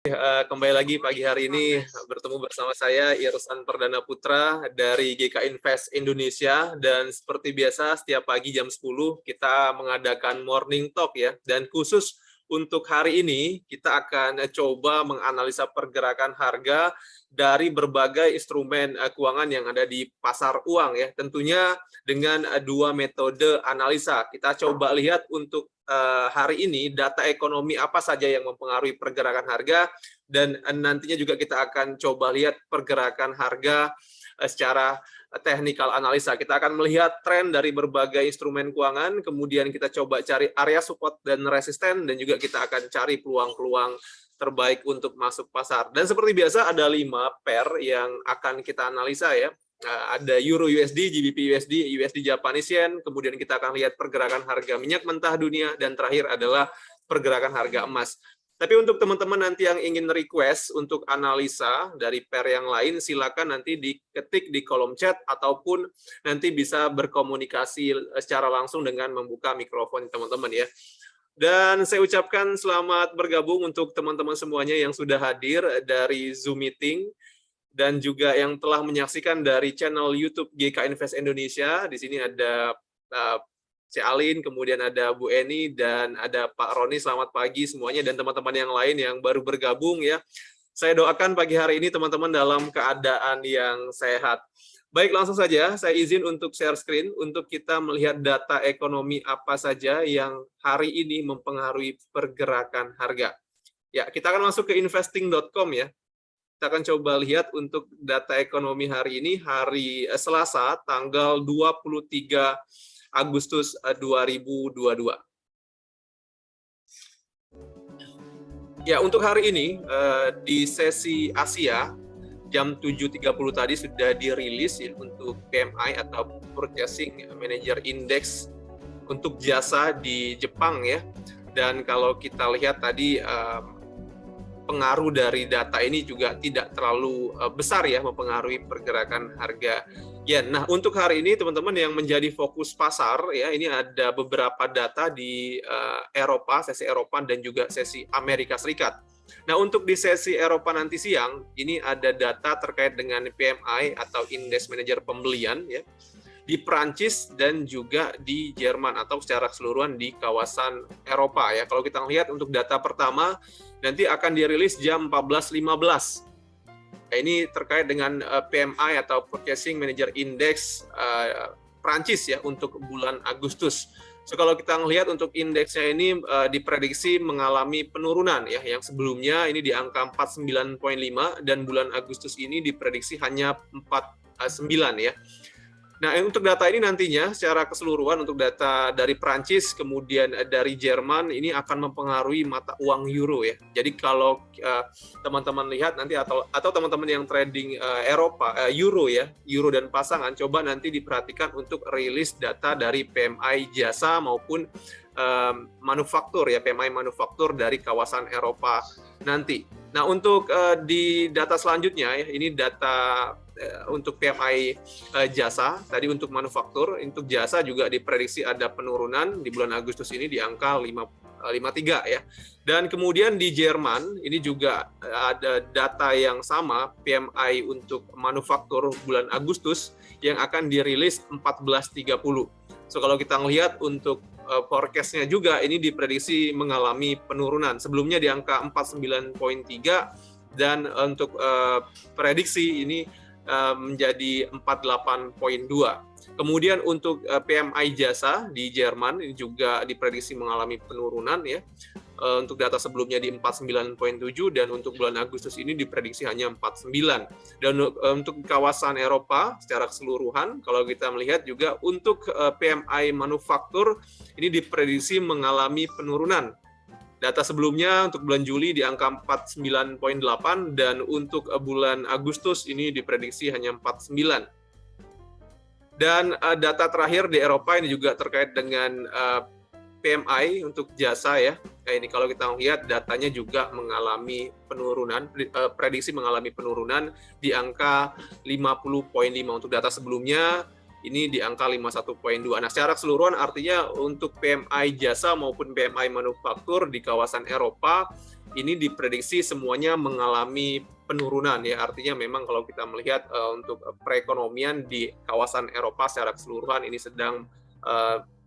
Kembali lagi pagi hari ini bertemu bersama saya Irsan Perdana Putra dari GK Invest Indonesia, dan seperti biasa setiap pagi jam 10 kita mengadakan morning talk ya, dan khusus untuk hari ini kita akan coba menganalisa pergerakan harga dari berbagai instrumen keuangan yang ada di pasar uang ya, tentunya dengan dua metode analisa. Kita coba lihat untuk hari ini data ekonomi apa saja yang mempengaruhi pergerakan harga, dan nantinya juga kita akan coba lihat pergerakan harga secara technical analisa. Kita akan melihat tren dari berbagai instrumen keuangan, kemudian kita coba cari area support dan resisten, dan juga kita akan cari peluang-peluang terbaik untuk masuk pasar. Dan seperti biasa ada 5 pair yang akan kita analisa ya. Ada Euro USD, GBP USD, USD Japanese Yen, kemudian kita akan lihat pergerakan harga minyak mentah dunia, dan terakhir adalah pergerakan harga emas. Tapi untuk teman-teman nanti yang ingin request untuk analisa dari pair yang lain, silakan nanti diketik di kolom chat ataupun nanti bisa berkomunikasi secara langsung dengan membuka mikrofon teman-teman ya. Dan saya ucapkan selamat bergabung untuk teman-teman semuanya yang sudah hadir dari Zoom meeting, dan juga yang telah menyaksikan dari channel YouTube GK Invest Indonesia. Di sini ada Cik Alin, kemudian ada Bu Eni, dan ada Pak Roni. Selamat pagi semuanya, dan teman-teman yang lain yang baru bergabung ya. Saya doakan pagi hari ini teman-teman dalam keadaan yang sehat. Baik, langsung saja saya izin untuk share screen untuk kita melihat data ekonomi apa saja yang hari ini mempengaruhi pergerakan harga. Ya, kita akan masuk ke investing.com ya. Kita akan coba lihat untuk data ekonomi hari ini, hari Selasa, tanggal 23 Agustus 2022. Ya, untuk hari ini, di sesi Asia, jam 7.30 tadi sudah dirilis ya, untuk PMI atau Purchasing Manager Index untuk jasa di Jepang ya. Dan kalau kita lihat tadi, pengaruh dari data ini juga tidak terlalu besar ya mempengaruhi pergerakan harga yen. Nah, untuk hari ini teman-teman yang menjadi fokus pasar ya, ini ada beberapa data di Eropa, sesi Eropa dan juga sesi Amerika Serikat. Nah, untuk di sesi Eropa nanti siang, ini ada data terkait dengan PMI atau Index Manager Pembelian ya, di Prancis dan juga di Jerman atau secara keseluruhan di kawasan Eropa ya. Kalau kita lihat untuk data pertama nanti akan dirilis jam 14.15. Nah, ini terkait dengan PMI atau Purchasing Manager Index Prancis ya untuk bulan Agustus. So, kalau kita melihat untuk indeksnya ini diprediksi mengalami penurunan ya, yang sebelumnya ini di angka 49,5 dan bulan Agustus ini diprediksi hanya 49 ya. Nah, untuk data ini nantinya secara keseluruhan untuk data dari Prancis kemudian dari Jerman ini akan mempengaruhi mata uang euro ya. Jadi kalau teman-teman lihat nanti atau teman-teman yang trading Eropa euro ya, euro dan pasangan, coba nanti diperhatikan untuk rilis data dari PMI jasa maupun manufaktur ya, PMI manufaktur dari kawasan Eropa nanti. Nah, untuk di data selanjutnya ya, ini data untuk PMI jasa, tadi untuk manufaktur, untuk jasa juga diprediksi ada penurunan di bulan Agustus ini di angka 53 ya. Dan kemudian di Jerman ini juga ada data yang sama, PMI untuk manufaktur bulan Agustus yang akan dirilis 14.30. So, kalau kita melihat untuk forecast-nya juga ini diprediksi mengalami penurunan. Sebelumnya di angka 49,3 dan untuk prediksi ini menjadi 48,2. Kemudian untuk PMI jasa di Jerman ini juga diprediksi mengalami penurunan ya. Untuk data sebelumnya di 49,7 dan untuk bulan Agustus ini diprediksi hanya 49. Dan untuk kawasan Eropa secara keseluruhan kalau kita melihat juga untuk PMI manufaktur ini diprediksi mengalami penurunan. Data sebelumnya untuk bulan Juli di angka 49,8 dan untuk bulan Agustus ini diprediksi hanya 49. Dan data terakhir di Eropa ini juga terkait dengan PMI untuk jasa ya. Nah, ini kalau kita lihat datanya juga mengalami penurunan, prediksi mengalami penurunan di angka 50,5. Untuk data sebelumnya ini di angka 51,2. Nah, secara keseluruhan artinya untuk PMI jasa maupun PMI manufaktur di kawasan Eropa ini diprediksi semuanya mengalami penurunan ya. Artinya memang kalau kita melihat untuk perekonomian di kawasan Eropa secara keseluruhan ini sedang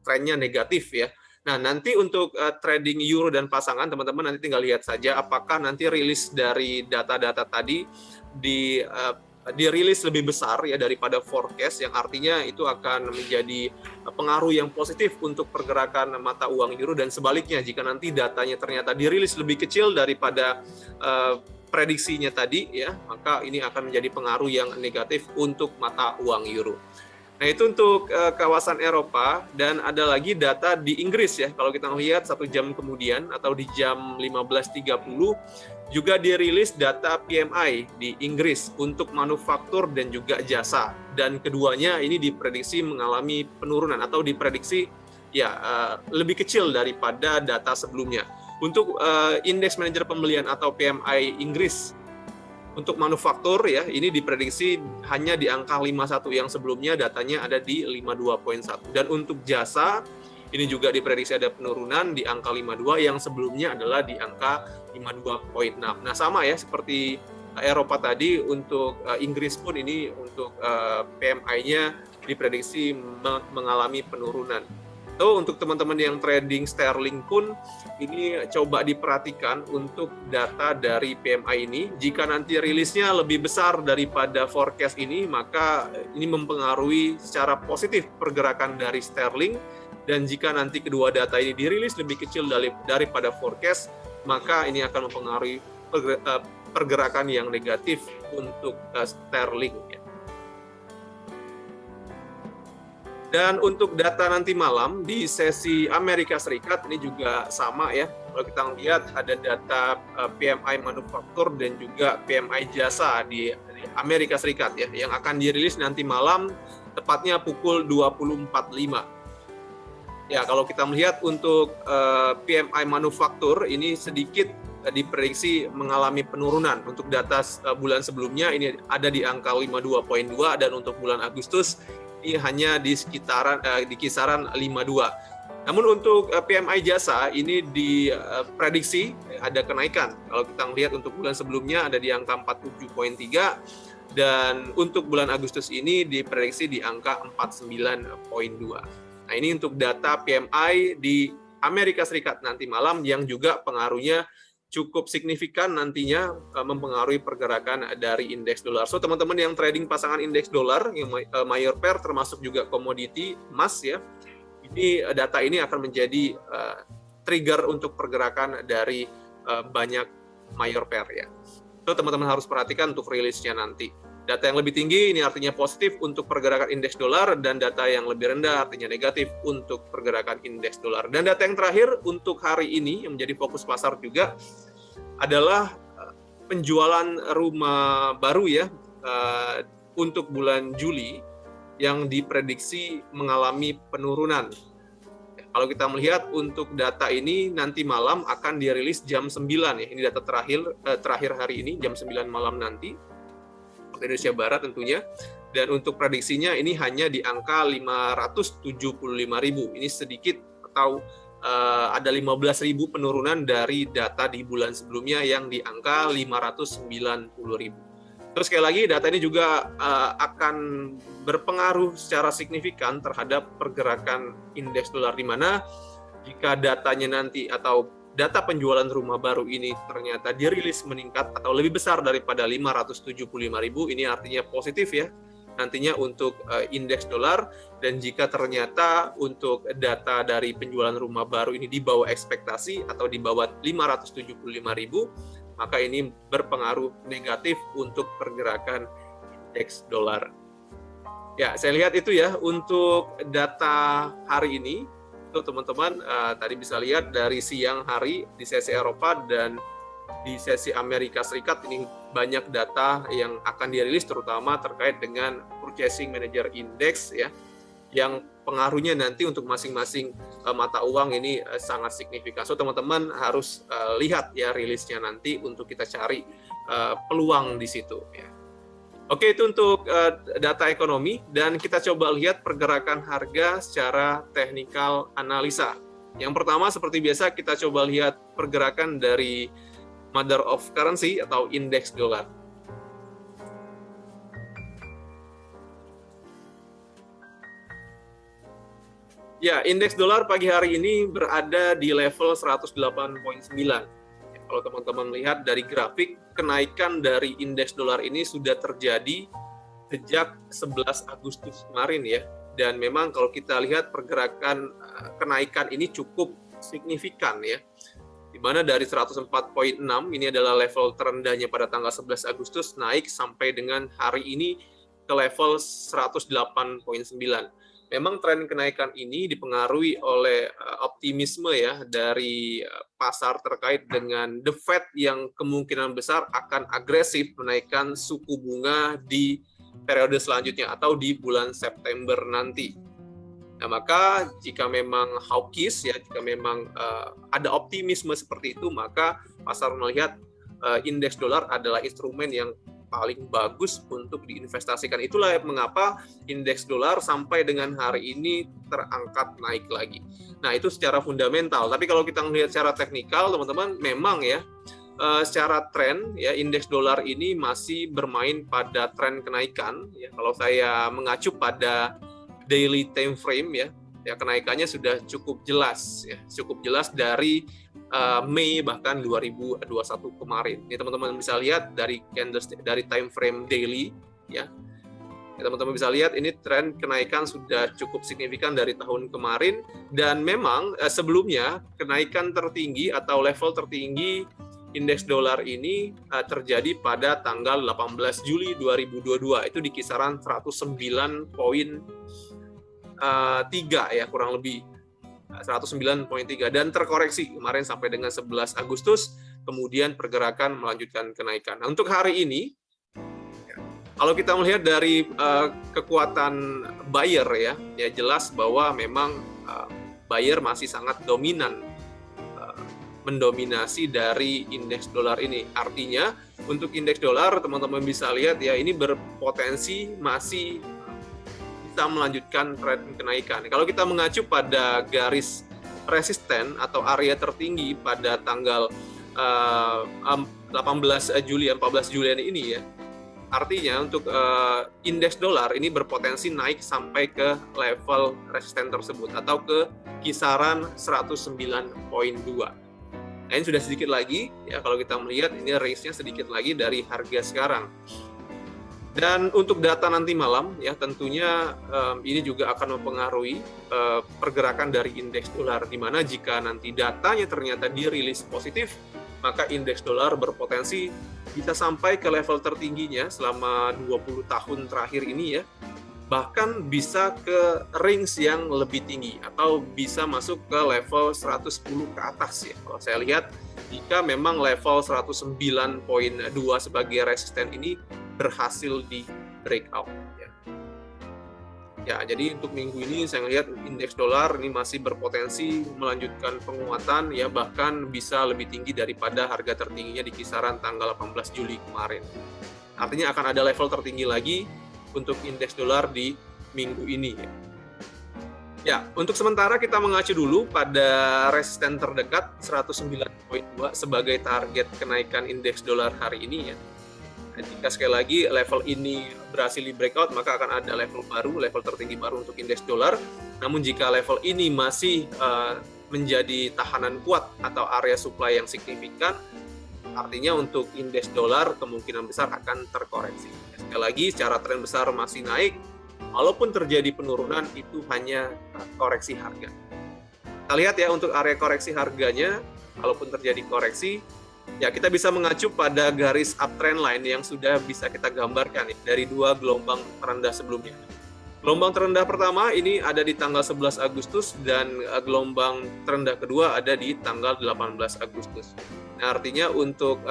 trennya negatif ya. Nah, nanti untuk trading euro dan pasangan, teman-teman nanti tinggal lihat saja apakah nanti rilis dari data-data tadi dirilis lebih besar ya daripada forecast, yang artinya itu akan menjadi pengaruh yang positif untuk pergerakan mata uang euro, dan sebaliknya jika nanti datanya ternyata dirilis lebih kecil daripada prediksinya tadi ya, maka ini akan menjadi pengaruh yang negatif untuk mata uang euro. Nah, itu untuk kawasan Eropa, dan ada lagi data di Inggris ya. Kalau kita lihat 1 jam kemudian atau di jam 15.30 juga dirilis data PMI di Inggris untuk manufaktur dan juga jasa, dan keduanya ini diprediksi mengalami penurunan atau diprediksi ya lebih kecil daripada data sebelumnya. Untuk indeks manajer pembelian atau PMI Inggris untuk manufaktur ya, ini diprediksi hanya di angka 51, yang sebelumnya datanya ada di 52.1. Dan untuk jasa, ini juga diprediksi ada penurunan di angka 52, yang sebelumnya adalah di angka 52.6. Nah, sama ya seperti Eropa tadi, untuk Inggris pun ini untuk PMI-nya diprediksi mengalami penurunan. So, untuk teman-teman yang trading sterling pun ini coba diperhatikan untuk data dari PMI ini. Jika nanti rilisnya lebih besar daripada forecast ini, maka ini mempengaruhi secara positif pergerakan dari sterling. Dan jika nanti kedua data ini dirilis lebih kecil daripada forecast, maka ini akan mempengaruhi pergerakan yang negatif untuk sterling. Dan untuk data nanti malam di sesi Amerika Serikat ini juga sama ya. Kalau kita lihat ada data PMI manufaktur dan juga PMI jasa di Amerika Serikat ya, yang akan dirilis nanti malam tepatnya pukul 20.45. Ya, kalau kita melihat untuk PMI manufaktur ini sedikit diprediksi mengalami penurunan. Untuk data bulan sebelumnya ini ada di angka 52.2, dan untuk bulan Agustus ini hanya di kisaran 52. Namun untuk PMI jasa ini diprediksi ada kenaikan. Kalau kita melihat untuk bulan sebelumnya ada di angka 47.3, dan untuk bulan Agustus ini diprediksi di angka 49.2. Nah, ini untuk data PMI di Amerika Serikat nanti malam, yang juga pengaruhnya cukup signifikan nantinya mempengaruhi pergerakan dari indeks dolar. So, teman-teman yang trading pasangan indeks dolar, yang mayor pair termasuk juga komoditi emas ya, ini data ini akan menjadi trigger untuk pergerakan dari banyak mayor pair ya. So, teman-teman harus perhatikan untuk rilisnya nanti. Data yang lebih tinggi ini artinya positif untuk pergerakan indeks dolar, dan data yang lebih rendah artinya negatif untuk pergerakan indeks dolar. Dan data yang terakhir untuk hari ini yang menjadi fokus pasar juga adalah penjualan rumah baru ya untuk bulan Juli, yang diprediksi mengalami penurunan. Kalau kita melihat untuk data ini nanti malam akan dirilis jam 9 ya. Ini data terakhir hari ini jam 9 malam nanti Indonesia Barat tentunya, dan untuk prediksinya ini hanya di angka 575.000. Ini sedikit atau ada 15.000 penurunan dari data di bulan sebelumnya yang di angka 590.000. Terus sekali lagi, data ini juga akan berpengaruh secara signifikan terhadap pergerakan indeks dolar, di mana jika datanya nanti atau data penjualan rumah baru ini ternyata dirilis meningkat atau lebih besar daripada 575.000, ini artinya positif ya nantinya untuk indeks dolar. Dan jika ternyata untuk data dari penjualan rumah baru ini di bawah ekspektasi atau di bawah 575.000, maka ini berpengaruh negatif untuk pergerakan indeks dolar. Ya, saya lihat itu ya untuk data hari ini. Teman-teman tadi bisa lihat dari siang hari di sesi Eropa dan di sesi Amerika Serikat, ini banyak data yang akan dirilis terutama terkait dengan Purchasing Manager Index ya, yang pengaruhnya nanti untuk masing-masing mata uang ini sangat signifikan. So, teman-teman harus lihat ya rilisnya nanti untuk kita cari peluang di situ ya. Oke, itu untuk data ekonomi, dan kita coba lihat pergerakan harga secara teknikal analisa. Yang pertama seperti biasa kita coba lihat pergerakan dari mother of currency atau indeks dolar. Ya, indeks dolar pagi hari ini berada di level 108,9. Kalau teman-teman lihat dari grafik, kenaikan dari indeks dolar ini sudah terjadi sejak 11 Agustus kemarin ya. Dan memang kalau kita lihat pergerakan kenaikan ini cukup signifikan ya. Di mana dari 104,6 ini adalah level terendahnya pada tanggal 11 Agustus naik sampai dengan hari ini ke level 108,9. Memang tren kenaikan ini dipengaruhi oleh optimisme ya dari pasar terkait dengan The Fed yang kemungkinan besar akan agresif menaikkan suku bunga di periode selanjutnya atau di bulan September nanti. Nah, maka jika memang hawkish ya, jika memang ada optimisme seperti itu, maka pasar melihat indeks dolar adalah instrumen yang paling bagus untuk diinvestasikan. Itulah mengapa indeks dolar sampai dengan hari ini terangkat naik lagi. Nah, itu secara fundamental. Tapi kalau kita melihat secara teknikal, teman-teman, memang ya secara tren ya indeks dolar ini masih bermain pada tren kenaikan. Ya, kalau saya mengacu pada daily time frame ya kenaikannya sudah cukup jelas ya, cukup jelas dari Mei bahkan 2021 kemarin. Ini teman-teman bisa lihat dari candlestick, dari time frame daily ya. Teman-teman bisa lihat ini tren kenaikan sudah cukup signifikan dari tahun kemarin, dan memang sebelumnya kenaikan tertinggi atau level tertinggi indeks dolar ini terjadi pada tanggal 18 Juli 2022, itu di kisaran 109,3 ya kurang lebih 109,3, dan terkoreksi kemarin sampai dengan 11 Agustus, kemudian pergerakan melanjutkan kenaikan. Nah, untuk hari ini, kalau kita melihat dari kekuatan buyer ya jelas bahwa memang buyer masih sangat dominan, mendominasi dari indeks dolar ini. Artinya untuk indeks dolar teman-teman bisa lihat ya ini berpotensi masih bisa melanjutkan tren kenaikan. Kalau kita mengacu pada garis resisten atau area tertinggi pada tanggal 14 Juli ini ya, artinya untuk indeks dolar ini berpotensi naik sampai ke level resisten tersebut atau ke kisaran 109,2. Nah, ini sudah sedikit lagi ya kalau kita melihat ini range-nya sedikit lagi dari harga sekarang. Dan untuk data nanti malam ya tentunya ini juga akan mempengaruhi pergerakan dari indeks dolar, di mana jika nanti datanya ternyata dirilis positif, maka indeks dolar berpotensi bisa sampai ke level tertingginya selama 20 tahun terakhir ini ya, bahkan bisa ke range yang lebih tinggi atau bisa masuk ke level 110 ke atas ya. Kalau saya lihat jika memang level 109,2 sebagai resisten ini berhasil di breakout ya. Ya, jadi untuk minggu ini saya lihat indeks dolar ini masih berpotensi melanjutkan penguatan ya, bahkan bisa lebih tinggi daripada harga tertingginya di kisaran tanggal 18 Juli kemarin. Artinya akan ada level tertinggi lagi untuk indeks dolar di minggu ini ya. Ya, untuk sementara kita mengacu dulu pada resisten terdekat 109,2 sebagai target kenaikan indeks dolar hari ini ya. Jika sekali lagi level ini berhasil di breakout, maka akan ada level baru, level tertinggi baru untuk indeks dolar. Namun jika level ini masih menjadi tahanan kuat atau area supply yang signifikan, artinya untuk indeks dolar kemungkinan besar akan terkoreksi. Sekali lagi secara tren besar masih naik, walaupun terjadi penurunan itu hanya koreksi harga. Kita lihat ya untuk area koreksi harganya, kalaupun terjadi koreksi, ya kita bisa mengacu pada garis uptrend line yang sudah bisa kita gambarkan ya, dari dua gelombang terendah sebelumnya. Gelombang terendah pertama ini ada di tanggal 11 Agustus dan gelombang terendah kedua ada di tanggal 18 Agustus. Nah, artinya untuk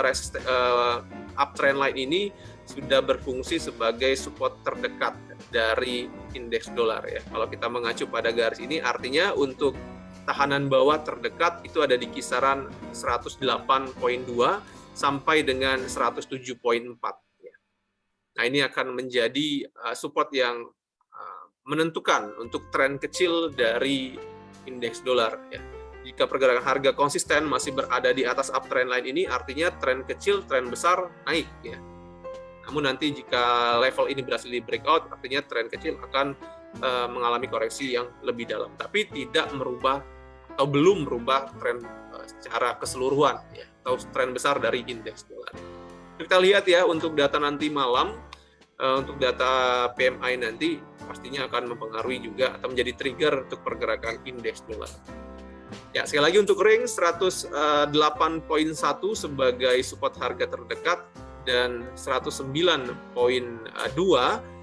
uptrend line ini sudah berfungsi sebagai support terdekat dari indeks dolar ya. Kalau kita mengacu pada garis ini, artinya untuk tahanan bawah terdekat itu ada di kisaran 108,2 sampai dengan 107,4 ya. Nah, ini akan menjadi support yang menentukan untuk tren kecil dari indeks dolar ya. Jika pergerakan harga konsisten masih berada di atas uptrend line ini, artinya tren kecil, tren besar naik ya. Namun nanti jika level ini berhasil di breakout, artinya tren kecil akan mengalami koreksi yang lebih dalam, tapi tidak merubah atau belum merubah tren secara keseluruhan ya, atau tren besar dari indeks dolar. Kita lihat ya untuk data nanti malam, untuk data PMI nanti pastinya akan mempengaruhi juga atau menjadi trigger untuk pergerakan indeks dolar. Ya, sekali lagi untuk range 108.1 sebagai support harga terdekat dan 109.2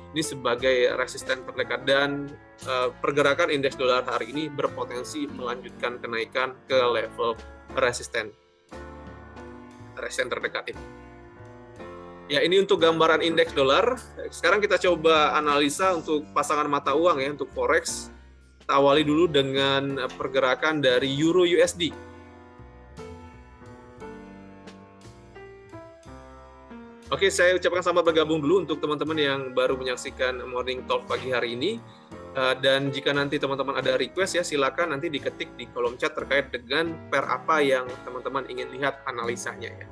ini sebagai resisten terdekat, dan pergerakan indeks dolar hari ini berpotensi melanjutkan kenaikan ke level resisten terdekat ini. Ya, ini untuk gambaran indeks dolar. Sekarang kita coba analisa untuk pasangan mata uang ya, untuk forex. Kita awali dulu dengan pergerakan dari Euro USD. Oke, saya ucapkan selamat bergabung dulu untuk teman-teman yang baru menyaksikan Morning Talk pagi hari ini. Dan jika nanti teman-teman ada request ya, silakan nanti diketik di kolom chat terkait dengan pair apa yang teman-teman ingin lihat analisanya ya.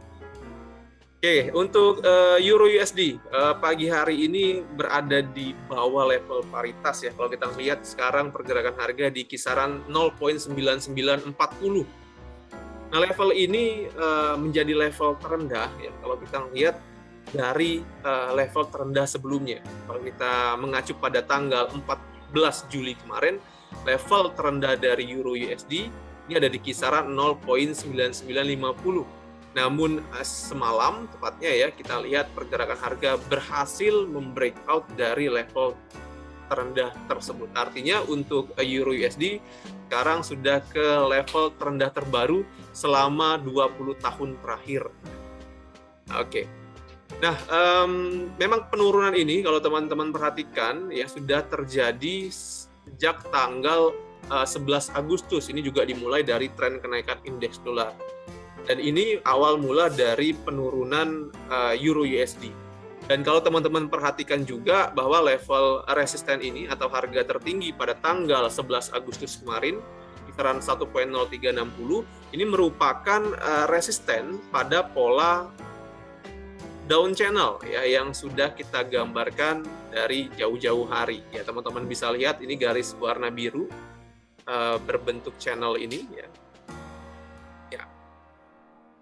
Oke, untuk Euro USD pagi hari ini berada di bawah level paritas ya. Kalau kita lihat sekarang pergerakan harga di kisaran 0.9940. Nah, level ini menjadi level terendah ya kalau kita lihat dari level terendah sebelumnya. Kalau kita mengacu pada tanggal 14 Juli kemarin, level terendah dari Euro USD ini ada di kisaran 0.9950. Namun semalam tepatnya ya, kita lihat pergerakan harga berhasil membreakout dari level terendah tersebut. Artinya untuk Euro USD sekarang sudah ke level terendah terbaru selama 20 tahun terakhir. Oke. Nah, memang penurunan ini kalau teman-teman perhatikan ya sudah terjadi sejak tanggal 11 Agustus. Ini juga dimulai dari tren kenaikan indeks dolar. Dan ini awal mula dari penurunan Euro USD. Dan kalau teman-teman perhatikan juga bahwa level resisten ini atau harga tertinggi pada tanggal 11 Agustus kemarin, kisaran 1.0360, ini merupakan resisten pada pola down channel ya, yang sudah kita gambarkan dari jauh-jauh hari. Ya, teman-teman bisa lihat ini garis warna biru berbentuk channel ini ya.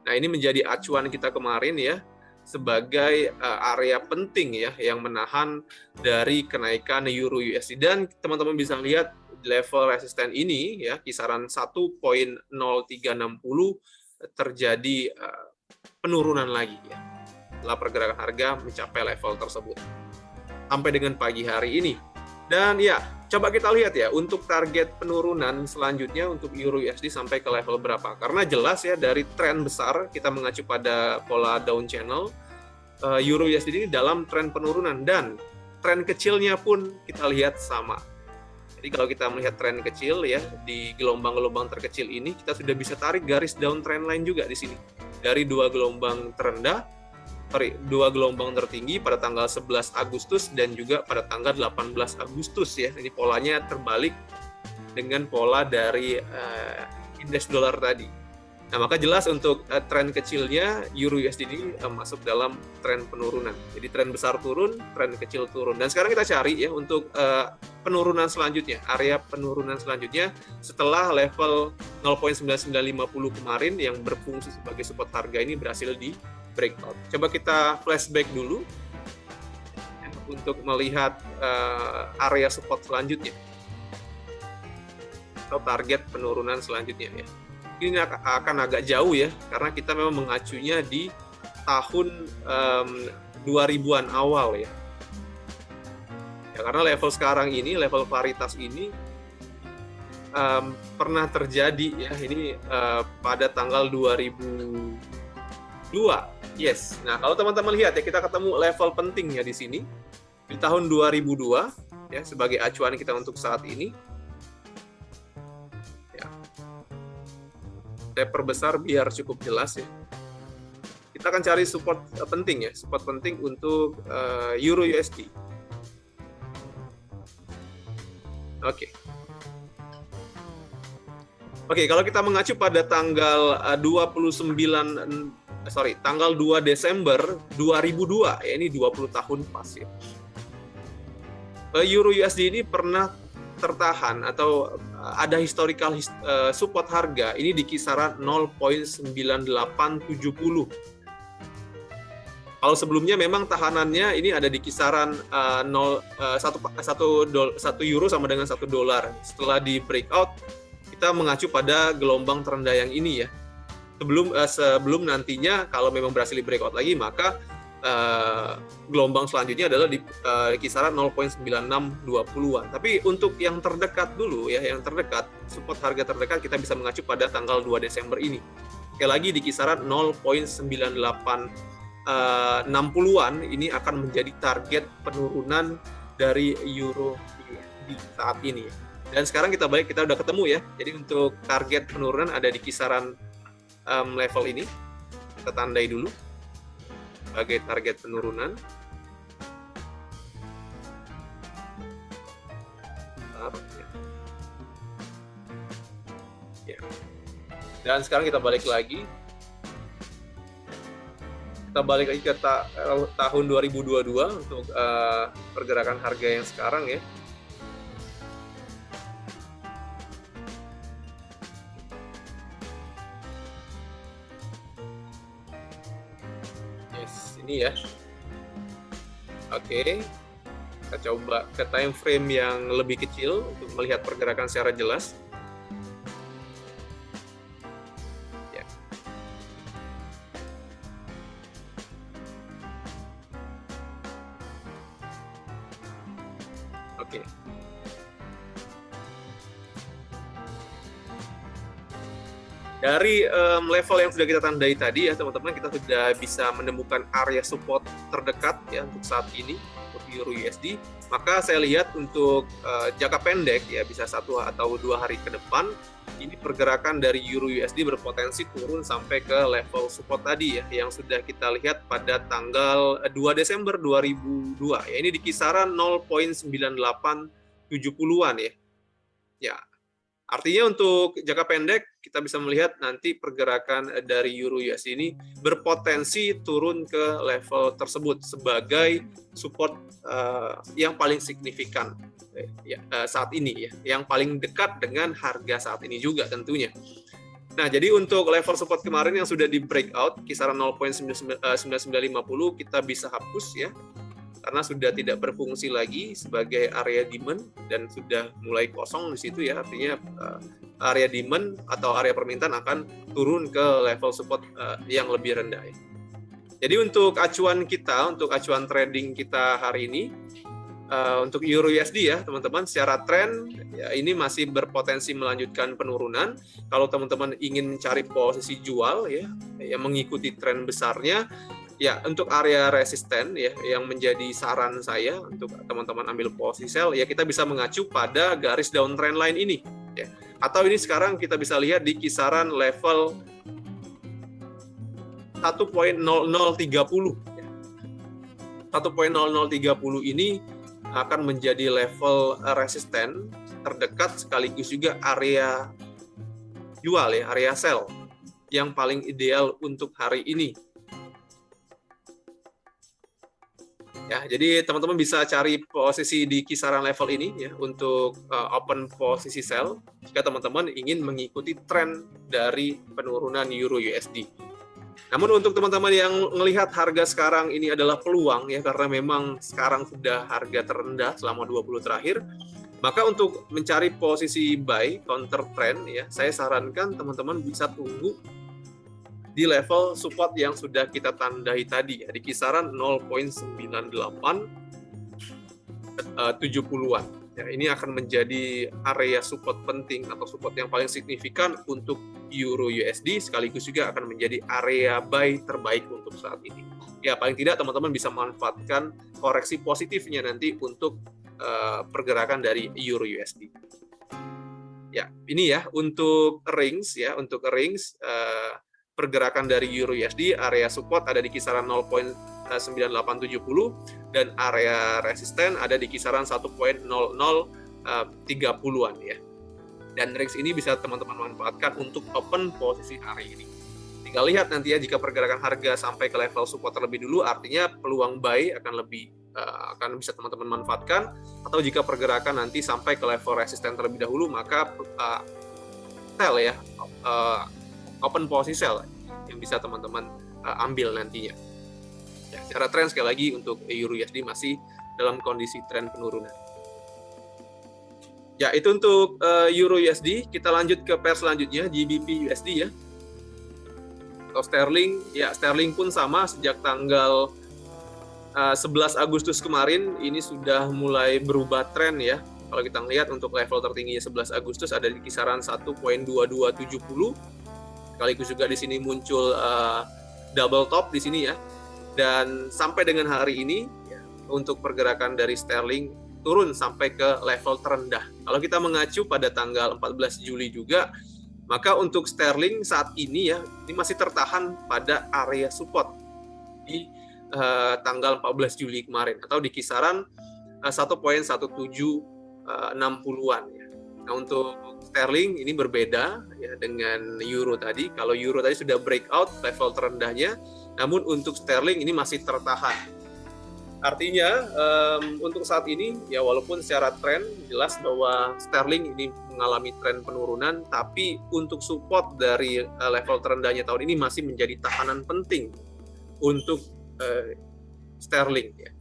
Nah, ini menjadi acuan kita kemarin ya, sebagai area penting ya yang menahan dari kenaikan Euro USD. Dan teman-teman bisa lihat level resisten ini ya, kisaran 1.0360 terjadi penurunan lagi ya, setelah pergerakan harga mencapai level tersebut sampai dengan pagi hari ini. Dan ya, coba kita lihat ya untuk target penurunan selanjutnya untuk Euro USD sampai ke level berapa. Karena jelas ya dari tren besar kita mengacu pada pola down channel, Euro USD ini dalam tren penurunan dan tren kecilnya pun kita lihat sama. Jadi kalau kita melihat tren kecil ya di gelombang-gelombang terkecil ini, kita sudah bisa tarik garis down trend line juga di sini. Dari dua gelombang tertinggi pada tanggal 11 Agustus dan juga pada tanggal 18 Agustus ya. Ini polanya terbalik dengan pola dari indeks dolar tadi. Nah, maka jelas untuk tren kecilnya Euro USD ini masuk dalam tren penurunan. Jadi tren besar turun, tren kecil turun. Dan sekarang kita cari ya untuk penurunan selanjutnya, area penurunan selanjutnya setelah level 0.9950 kemarin yang berfungsi sebagai support harga ini berhasil di breakout. Coba kita flashback dulu untuk melihat area support selanjutnya atau target penurunan selanjutnya ya. Ini akan agak jauh ya karena kita memang mengacunya di tahun 2000-an awal ya. Ya karena level sekarang ini, level paritas ini pernah terjadi ya ini pada tanggal 2002. Yes. Nah, kalau teman-teman lihat ya, kita ketemu level pentingnya di sini di tahun 2002 ya sebagai acuan kita untuk saat ini. Ya. Saya perbesar biar cukup jelas ya. Kita akan cari support penting ya, support penting untuk Euro USD. Oke. Oke, kalau kita mengacu pada tanggal tanggal 2 Desember 2002, ya ini 20 tahun pas ya. Euro USD ini pernah tertahan atau ada historical support harga ini di kisaran 0.9870. Kalau sebelumnya memang tahanannya ini ada di kisaran 1 euro sama dengan 1 dolar. Setelah di breakout, kita mengacu pada gelombang terendah yang ini ya. Sebelum nantinya kalau memang berhasil di breakout lagi, maka gelombang selanjutnya adalah di kisaran 0.9620-an. Tapi untuk yang terdekat dulu ya, yang terdekat, support harga terdekat kita bisa mengacu pada tanggal 2 Desember ini. Sekali lagi di kisaran 0.9860-an ini akan menjadi target penurunan dari euro di saat ini. Dan sekarang kita udah ketemu ya. Jadi untuk target penurunan ada di kisaran level ini. Kita tandai dulu sebagai target penurunan. Ya. Dan sekarang kita balik lagi. Kita balik lagi ke tahun 2022 untuk pergerakan harga yang sekarang ya. Yes, ini ya. Oke. Kita coba ke time frame yang lebih kecil untuk melihat pergerakan secara jelas. Oke. Dari level yang sudah kita tandai tadi ya teman-teman, kita sudah bisa menemukan area support terdekat ya untuk saat ini untuk euro USD. Maka saya lihat untuk jangka pendek ya bisa 1 atau 2 hari ke depan ini pergerakan dari euro USD berpotensi turun sampai ke level support tadi ya yang sudah kita lihat pada tanggal 2 Desember 2002 ya, ini di kisaran 0.9870-an ya. Ya. Artinya untuk jangka pendek kita bisa melihat nanti pergerakan dari euro USD ini berpotensi turun ke level tersebut sebagai support yang paling signifikan saat ini ya, yang paling dekat dengan harga saat ini juga tentunya. Nah, jadi untuk level support kemarin yang sudah di breakout kisaran 0.9950 kita bisa hapus ya, karena sudah tidak berfungsi lagi sebagai area demand dan sudah mulai kosong di situ ya, artinya area demand atau area permintaan akan turun ke level support yang lebih rendah ya. Jadi untuk acuan trading kita hari ini untuk euro USD ya teman-teman, secara tren ya, ini masih berpotensi melanjutkan penurunan. Kalau teman-teman ingin mencari posisi jual ya yang mengikuti tren besarnya, ya untuk area resisten ya yang menjadi saran saya untuk teman-teman ambil posisi sell ya, kita bisa mengacu pada garis downtrend line ini ya. Atau ini sekarang kita bisa lihat di kisaran level 1.0030 ya. 1.0030 ini akan menjadi level resisten terdekat sekaligus juga area jual ya, area sell yang paling ideal untuk hari ini. Ya, jadi teman-teman bisa cari posisi di kisaran level ini ya untuk open posisi sell jika teman-teman ingin mengikuti tren dari penurunan euro USD. Namun untuk teman-teman yang melihat harga sekarang ini adalah peluang ya, karena memang sekarang sudah harga terendah selama 20 terakhir, maka untuk mencari posisi buy counter trend ya, saya sarankan teman-teman bisa tunggu di level support yang sudah kita tandai tadi ya, di kisaran 0.9870-an. Ya, ini akan menjadi area support penting atau support yang paling signifikan untuk euro USD, sekaligus juga akan menjadi area buy terbaik untuk saat ini. Ya, paling tidak teman-teman bisa manfaatkan koreksi positifnya nanti untuk pergerakan dari euro USD. Ya, ini ya untuk range ya, pergerakan dari euro USD, area support ada di kisaran 0.9870 dan area resisten ada di kisaran 1.0030-an ya. Dan range ini bisa teman-teman manfaatkan untuk open posisi hari ini. Tinggal lihat nanti ya, jika pergerakan harga sampai ke level support terlebih dulu, artinya peluang buy akan bisa teman-teman manfaatkan. Atau jika pergerakan nanti sampai ke level resisten terlebih dahulu, maka sell ya, open posisi sell yang bisa teman-teman ambil nantinya. Ya, secara tren sekali lagi untuk Euro USD masih dalam kondisi tren penurunan. Ya, itu untuk Euro USD. Kita lanjut ke pair selanjutnya, GBP USD ya. Atau sterling, ya sterling pun sama sejak tanggal 11 Agustus kemarin ini sudah mulai berubah tren ya. Kalau kita lihat untuk level tertingginya 11 Agustus ada di kisaran 1.2270. Sekaligus juga di sini muncul double top di sini ya. Dan sampai dengan hari ini ya, untuk pergerakan dari sterling turun sampai ke level terendah. Kalau kita mengacu pada tanggal 14 Juli juga, maka untuk sterling saat ini ya, ini masih tertahan pada area support di tanggal 14 Juli kemarin atau di kisaran 1.1760-an ya. Nah, untuk sterling ini berbeda ya dengan euro tadi. Kalau euro tadi sudah breakout level terendahnya, namun untuk sterling ini masih tertahan. Artinya untuk saat ini ya walaupun secara tren jelas bahwa sterling ini mengalami tren penurunan, tapi untuk support dari level terendahnya tahun ini masih menjadi tahanan penting untuk sterling ya.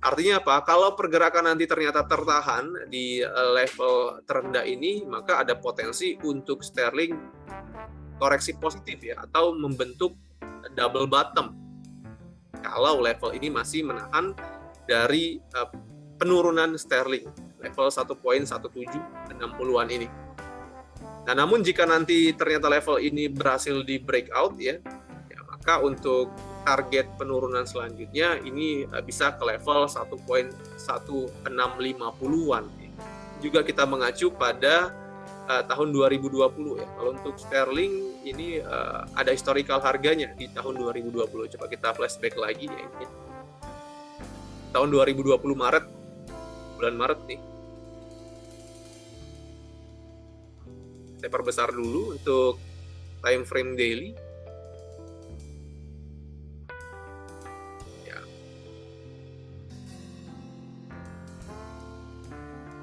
Artinya apa? Kalau pergerakan nanti ternyata tertahan di level terendah ini, maka ada potensi untuk sterling koreksi positif ya, atau membentuk double bottom kalau level ini masih menahan dari penurunan sterling level 1.1760-an ini. Nah, namun jika nanti ternyata level ini berhasil di breakout ya, maka untuk target penurunan selanjutnya ini bisa ke level 1.1650-an. Juga kita mengacu pada tahun 2020 ya. Kalau untuk sterling ini ada historical harganya di tahun 2020. Coba kita flashback lagi ya ini. Tahun 2020 Maret, bulan Maret nih. Saya perbesar dulu untuk time frame daily.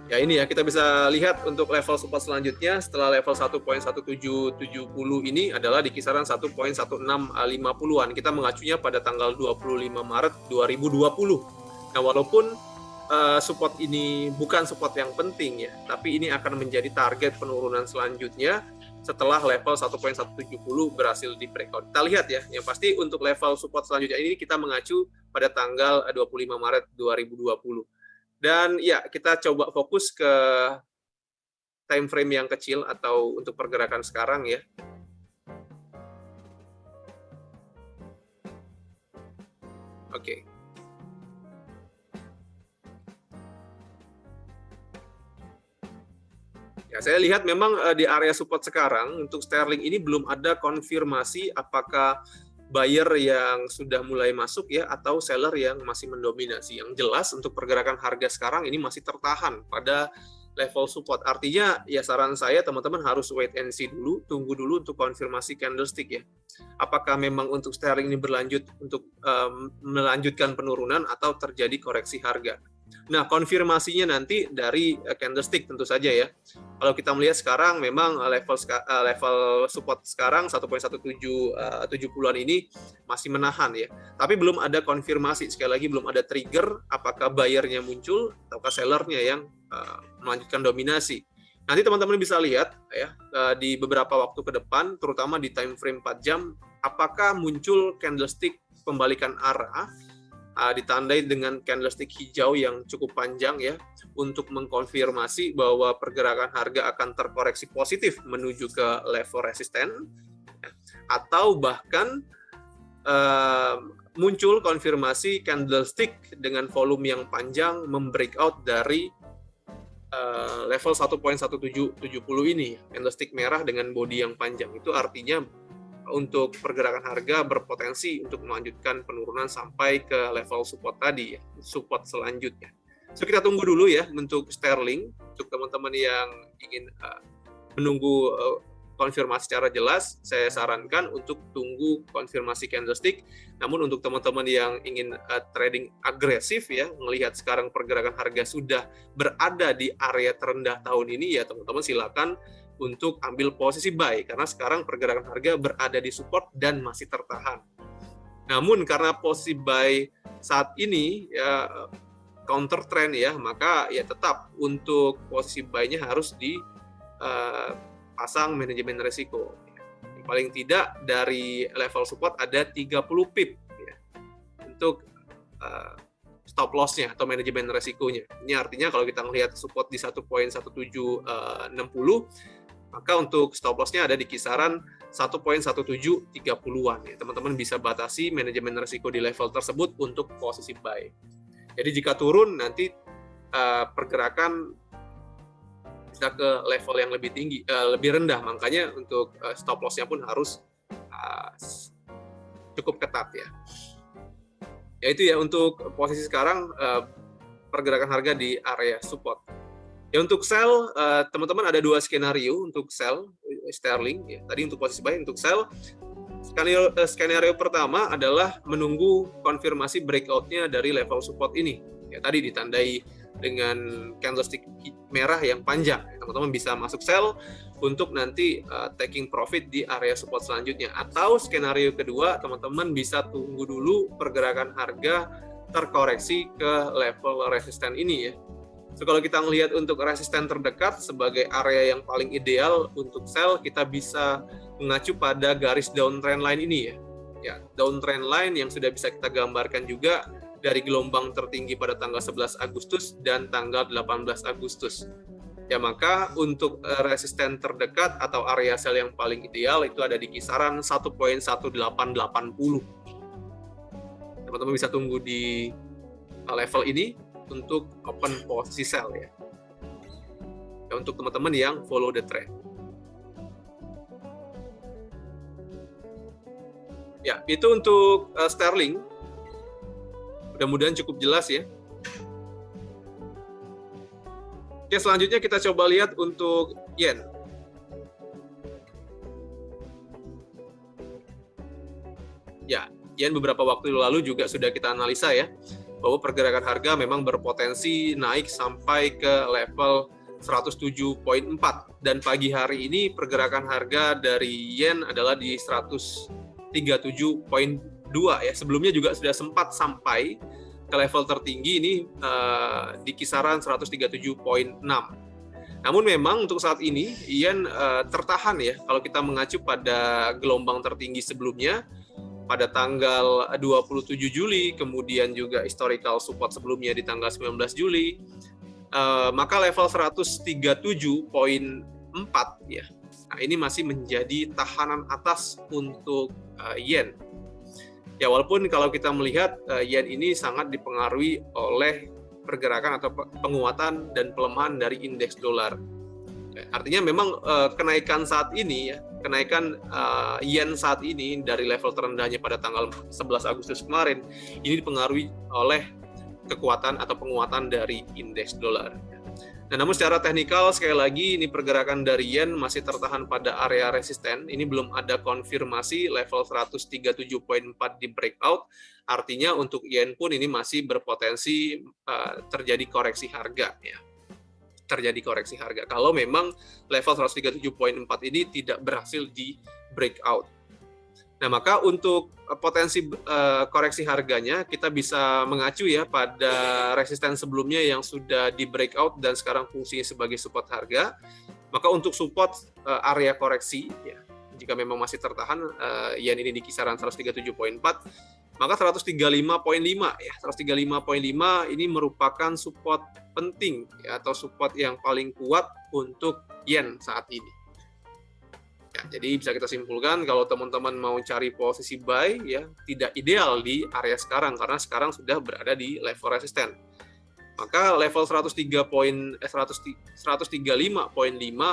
Ya ini ya, kita bisa lihat untuk level support selanjutnya setelah level 1.1770 ini adalah di kisaran 1.1650-an. Kita mengacunya pada tanggal 25 Maret 2020. Nah, walaupun support ini bukan support yang penting ya, tapi ini akan menjadi target penurunan selanjutnya setelah level 1.170 berhasil di breakout. Kita lihat ya, yang pasti untuk level support selanjutnya ini kita mengacu pada tanggal 25 Maret 2020. Dan ya, kita coba fokus ke time frame yang kecil atau untuk pergerakan sekarang ya. Oke. Ya, saya lihat memang di area support sekarang untuk sterling ini belum ada konfirmasi apakah buyer yang sudah mulai masuk ya atau seller yang masih mendominasi. Yang jelas untuk pergerakan harga sekarang ini masih tertahan pada level support. Artinya ya saran saya teman-teman harus wait and see dulu, tunggu dulu untuk konfirmasi candlestick ya. Apakah memang untuk sterling ini berlanjut untuk melanjutkan penurunan atau terjadi koreksi harga. Nah, konfirmasinya nanti dari candlestick tentu saja ya. Kalau kita melihat sekarang memang level support sekarang 1.1770-an ini masih menahan ya. Tapi belum ada konfirmasi, sekali lagi belum ada trigger apakah buyernya muncul ataukah sellernya yang melanjutkan dominasi. Nanti teman-teman bisa lihat ya di beberapa waktu ke depan, terutama di time frame 4 jam, apakah muncul candlestick pembalikan arah ditandai dengan candlestick hijau yang cukup panjang ya untuk mengkonfirmasi bahwa pergerakan harga akan terkoreksi positif menuju ke level resisten atau bahkan muncul konfirmasi candlestick dengan volume yang panjang membreakout dari level 1.1770 ini, candlestick merah dengan body yang panjang. Itu artinya untuk pergerakan harga berpotensi untuk melanjutkan penurunan sampai ke level support tadi ya, support selanjutnya. So kita tunggu dulu ya untuk sterling, untuk teman-teman yang ingin menunggu konfirmasi secara jelas, saya sarankan untuk tunggu konfirmasi candlestick. Namun untuk teman-teman yang ingin trading agresif ya, melihat sekarang pergerakan harga sudah berada di area terendah tahun ini, ya teman-teman silakan untuk ambil posisi buy, karena sekarang pergerakan harga berada di support dan masih tertahan. Namun karena posisi buy saat ini ya counter trend ya, maka ya tetap untuk posisi buy-nya harus di pasang manajemen risiko. Paling tidak dari level support ada 30 pip ya, untuk stop loss-nya atau manajemen risikonya. Ini artinya kalau kita melihat support di 1.1760, maka untuk stop loss-nya ada di kisaran 1.1730-an. Ya, teman-teman bisa batasi manajemen risiko di level tersebut untuk posisi buy. Jadi jika turun nanti pergerakan bisa ke level yang lebih tinggi, lebih rendah. Makanya untuk stop loss-nya pun harus cukup ketat ya. Ya itu ya untuk posisi sekarang pergerakan harga di area support. Ya untuk sell, teman-teman ada dua skenario untuk sell sterling. Ya, tadi untuk posisi buy, untuk sell skenario pertama adalah menunggu konfirmasi breakout-nya dari level support ini. Ya tadi ditandai dengan candlestick merah yang panjang. Teman-teman bisa masuk sell untuk nanti taking profit di area support selanjutnya. Atau skenario kedua, teman-teman bisa tunggu dulu pergerakan harga terkoreksi ke level resisten ini ya. So, kalau kita melihat untuk resisten terdekat sebagai area yang paling ideal untuk sell, kita bisa mengacu pada garis downtrend line ini ya. Ya, downtrend line yang sudah bisa kita gambarkan juga dari gelombang tertinggi pada tanggal 11 Agustus dan tanggal 18 Agustus. Ya, maka untuk resisten terdekat atau area sell yang paling ideal itu ada di kisaran 1.1880. Teman-teman bisa tunggu di level ini untuk open posisi sell ya. Ya, untuk teman-teman yang follow the trend. Ya, itu untuk sterling. Mudah-mudahan cukup jelas ya. Oke, selanjutnya kita coba lihat untuk yen. Ya, yen beberapa waktu lalu juga sudah kita analisa ya, bahwa pergerakan harga memang berpotensi naik sampai ke level 107.4, dan pagi hari ini pergerakan harga dari yen adalah di 137.2 ya. Sebelumnya juga sudah sempat sampai ke level tertinggi ini di kisaran 137.6. Namun memang untuk saat ini yen tertahan ya, kalau kita mengacu pada gelombang tertinggi sebelumnya pada tanggal 27 Juli, kemudian juga historical support sebelumnya di tanggal 19 Juli, maka level 137.4 ya. Nah, ini masih menjadi tahanan atas untuk yen. Ya, walaupun kalau kita melihat yen ini sangat dipengaruhi oleh pergerakan atau penguatan dan pelemahan dari indeks dolar. Artinya memang kenaikan saat ini ya, kenaikan yen saat ini dari level terendahnya pada tanggal 11 Agustus kemarin ini dipengaruhi oleh kekuatan atau penguatan dari indeks dolar. Nah, namun secara teknikal sekali lagi ini pergerakan dari yen masih tertahan pada area resisten. Ini belum ada konfirmasi level 137.4 di breakout. Artinya untuk yen pun ini masih berpotensi terjadi koreksi harga ya. Terjadi koreksi harga kalau memang level 137.4 ini tidak berhasil di breakout. Nah, maka untuk potensi koreksi harganya kita bisa mengacu ya pada resisten sebelumnya yang sudah di breakout dan sekarang fungsinya sebagai support harga. Maka untuk support area koreksi ya, jika memang masih tertahan yen ini di kisaran 137.4, maka 135.5 ya, 135.5 ini merupakan support penting ya, atau support yang paling kuat untuk yen saat ini. Ya, jadi bisa kita simpulkan kalau teman-teman mau cari posisi buy ya tidak ideal di area sekarang karena sekarang sudah berada di level resisten. Maka level 135.5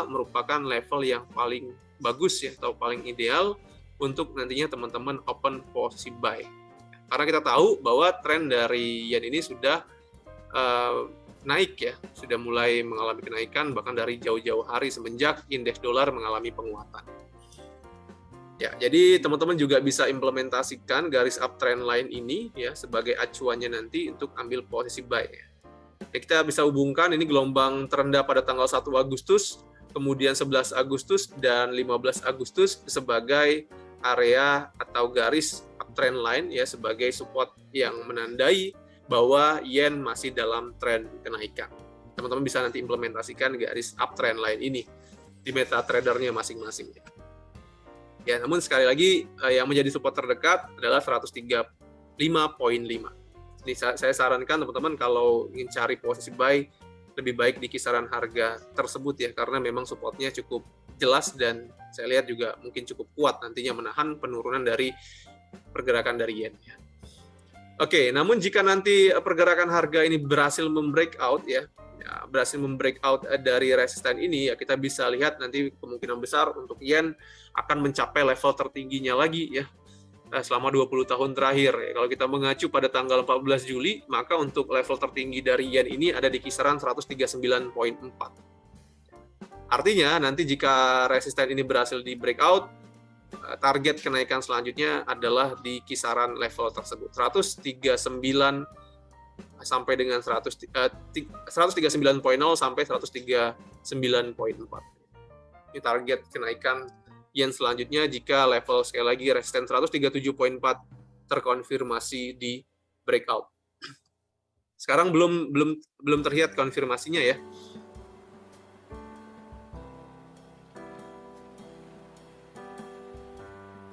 merupakan level yang paling bagus ya atau paling ideal untuk nantinya teman-teman open posisi buy. Karena kita tahu bahwa tren dari yen ini sudah naik ya, sudah mulai mengalami kenaikan bahkan dari jauh-jauh hari semenjak indeks dolar mengalami penguatan. Ya, jadi teman-teman juga bisa implementasikan garis uptrend line ini ya sebagai acuannya nanti untuk ambil posisi buy. Ya, kita bisa hubungkan ini gelombang terendah pada tanggal 1 Agustus, kemudian 11 Agustus dan 15 Agustus sebagai area atau garis uptrend line ya sebagai support yang menandai bahwa yen masih dalam tren kenaikan. Teman-teman bisa nanti implementasikan garis uptrend line ini di MetaTrader-nya masing-masing. Ya, namun sekali lagi yang menjadi support terdekat adalah 135.5. Jadi saya sarankan teman-teman kalau ingin cari posisi buy lebih baik di kisaran harga tersebut ya, karena memang supportnya cukup jelas dan saya lihat juga mungkin cukup kuat nantinya menahan penurunan dari pergerakan dari yen. Oke, namun jika nanti pergerakan harga ini berhasil membreakout berhasil membreakout dari resisten ini ya, kita bisa lihat nanti kemungkinan besar untuk yen akan mencapai level tertingginya lagi ya selama 20 tahun terakhir. Ya, kalau kita mengacu pada tanggal 14 Juli, maka untuk level tertinggi dari yen ini ada di kisaran 139.4. Artinya nanti jika resisten ini berhasil di breakout, target kenaikan selanjutnya adalah di kisaran level tersebut 139 sampai dengan 139.0 sampai 139.4. Ini target kenaikan yen selanjutnya jika level sekali lagi resisten 137.4 terkonfirmasi di breakout. Sekarang belum terlihat konfirmasinya ya.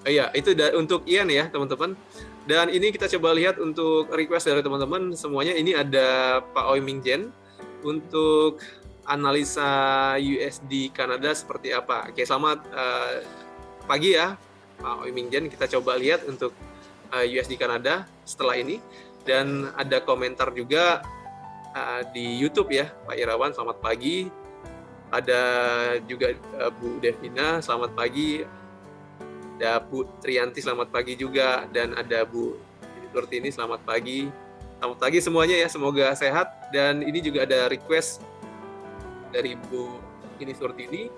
Iya, itu untuk yen ya, teman-teman. Dan ini kita coba lihat untuk request dari teman-teman semuanya. Ini ada Pak Oi Ming Jen untuk analisa USD Kanada seperti apa. Oke, selamat pagi ya, Pak Oi Ming Jen. Kita coba lihat untuk USD Kanada setelah ini. Dan ada komentar juga di YouTube ya, Pak Irawan, selamat pagi. Ada juga Bu Devina, selamat pagi. Ada Bu Trianti, selamat pagi juga, dan ada Bu Nurtini, selamat pagi. Selamat pagi semuanya ya, semoga sehat. Dan ini juga ada request dari Bu Nurtini.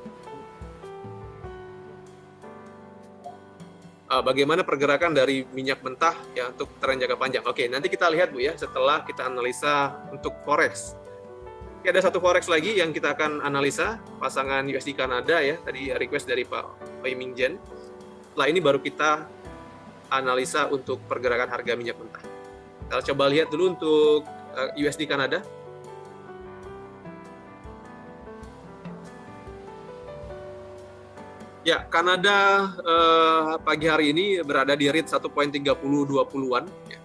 Bagaimana pergerakan dari minyak mentah ya untuk tren jangka panjang. Oke, nanti kita lihat Bu ya setelah kita analisa untuk forex. Oke, ada satu forex lagi yang kita akan analisa, pasangan USD Kanada ya, tadi request dari Pak Oi Ming Jen. Setelah ini baru kita analisa untuk pergerakan harga minyak mentah. Kita coba lihat dulu untuk USD Kanada. Ya, Kanada pagi hari ini berada di rate 1.3020-an. Ya.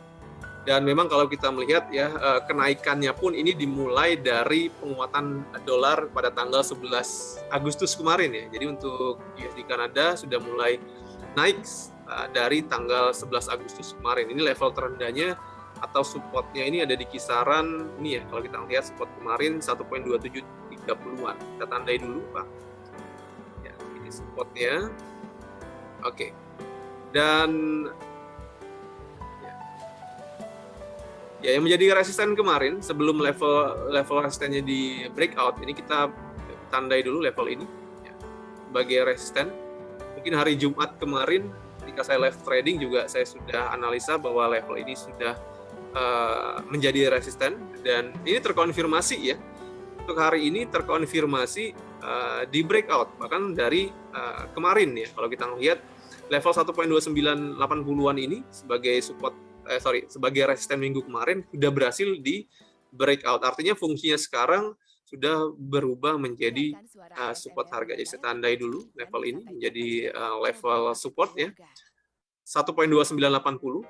Dan memang kalau kita melihat ya kenaikannya pun ini dimulai dari penguatan dolar pada tanggal 11 Agustus kemarin ya. Jadi untuk USD Kanada sudah mulai naik dari tanggal 11 Agustus kemarin. Ini level terendahnya atau supportnya ini ada di kisaran ini ya. Kalau kita lihat support kemarin 1.2730-an. Kita tandai dulu Pak. Ya, ini supportnya. Oke. Dan ya yang menjadi resisten kemarin sebelum level resistennya di breakout ini kita tandai dulu level ini ya, sebagai resisten. Mungkin hari Jumat kemarin ketika saya live trading juga saya sudah analisa bahwa level ini sudah menjadi resisten dan ini terkonfirmasi ya. Untuk hari ini terkonfirmasi di breakout bahkan dari kemarin ya. Kalau kita lihat level 1.2980-an ini sebagai support sebagai resisten minggu kemarin sudah berhasil di breakout. Artinya fungsinya sekarang sudah berubah menjadi support harga. Jadi saya tandai dulu level ini menjadi level support ya 1.2980.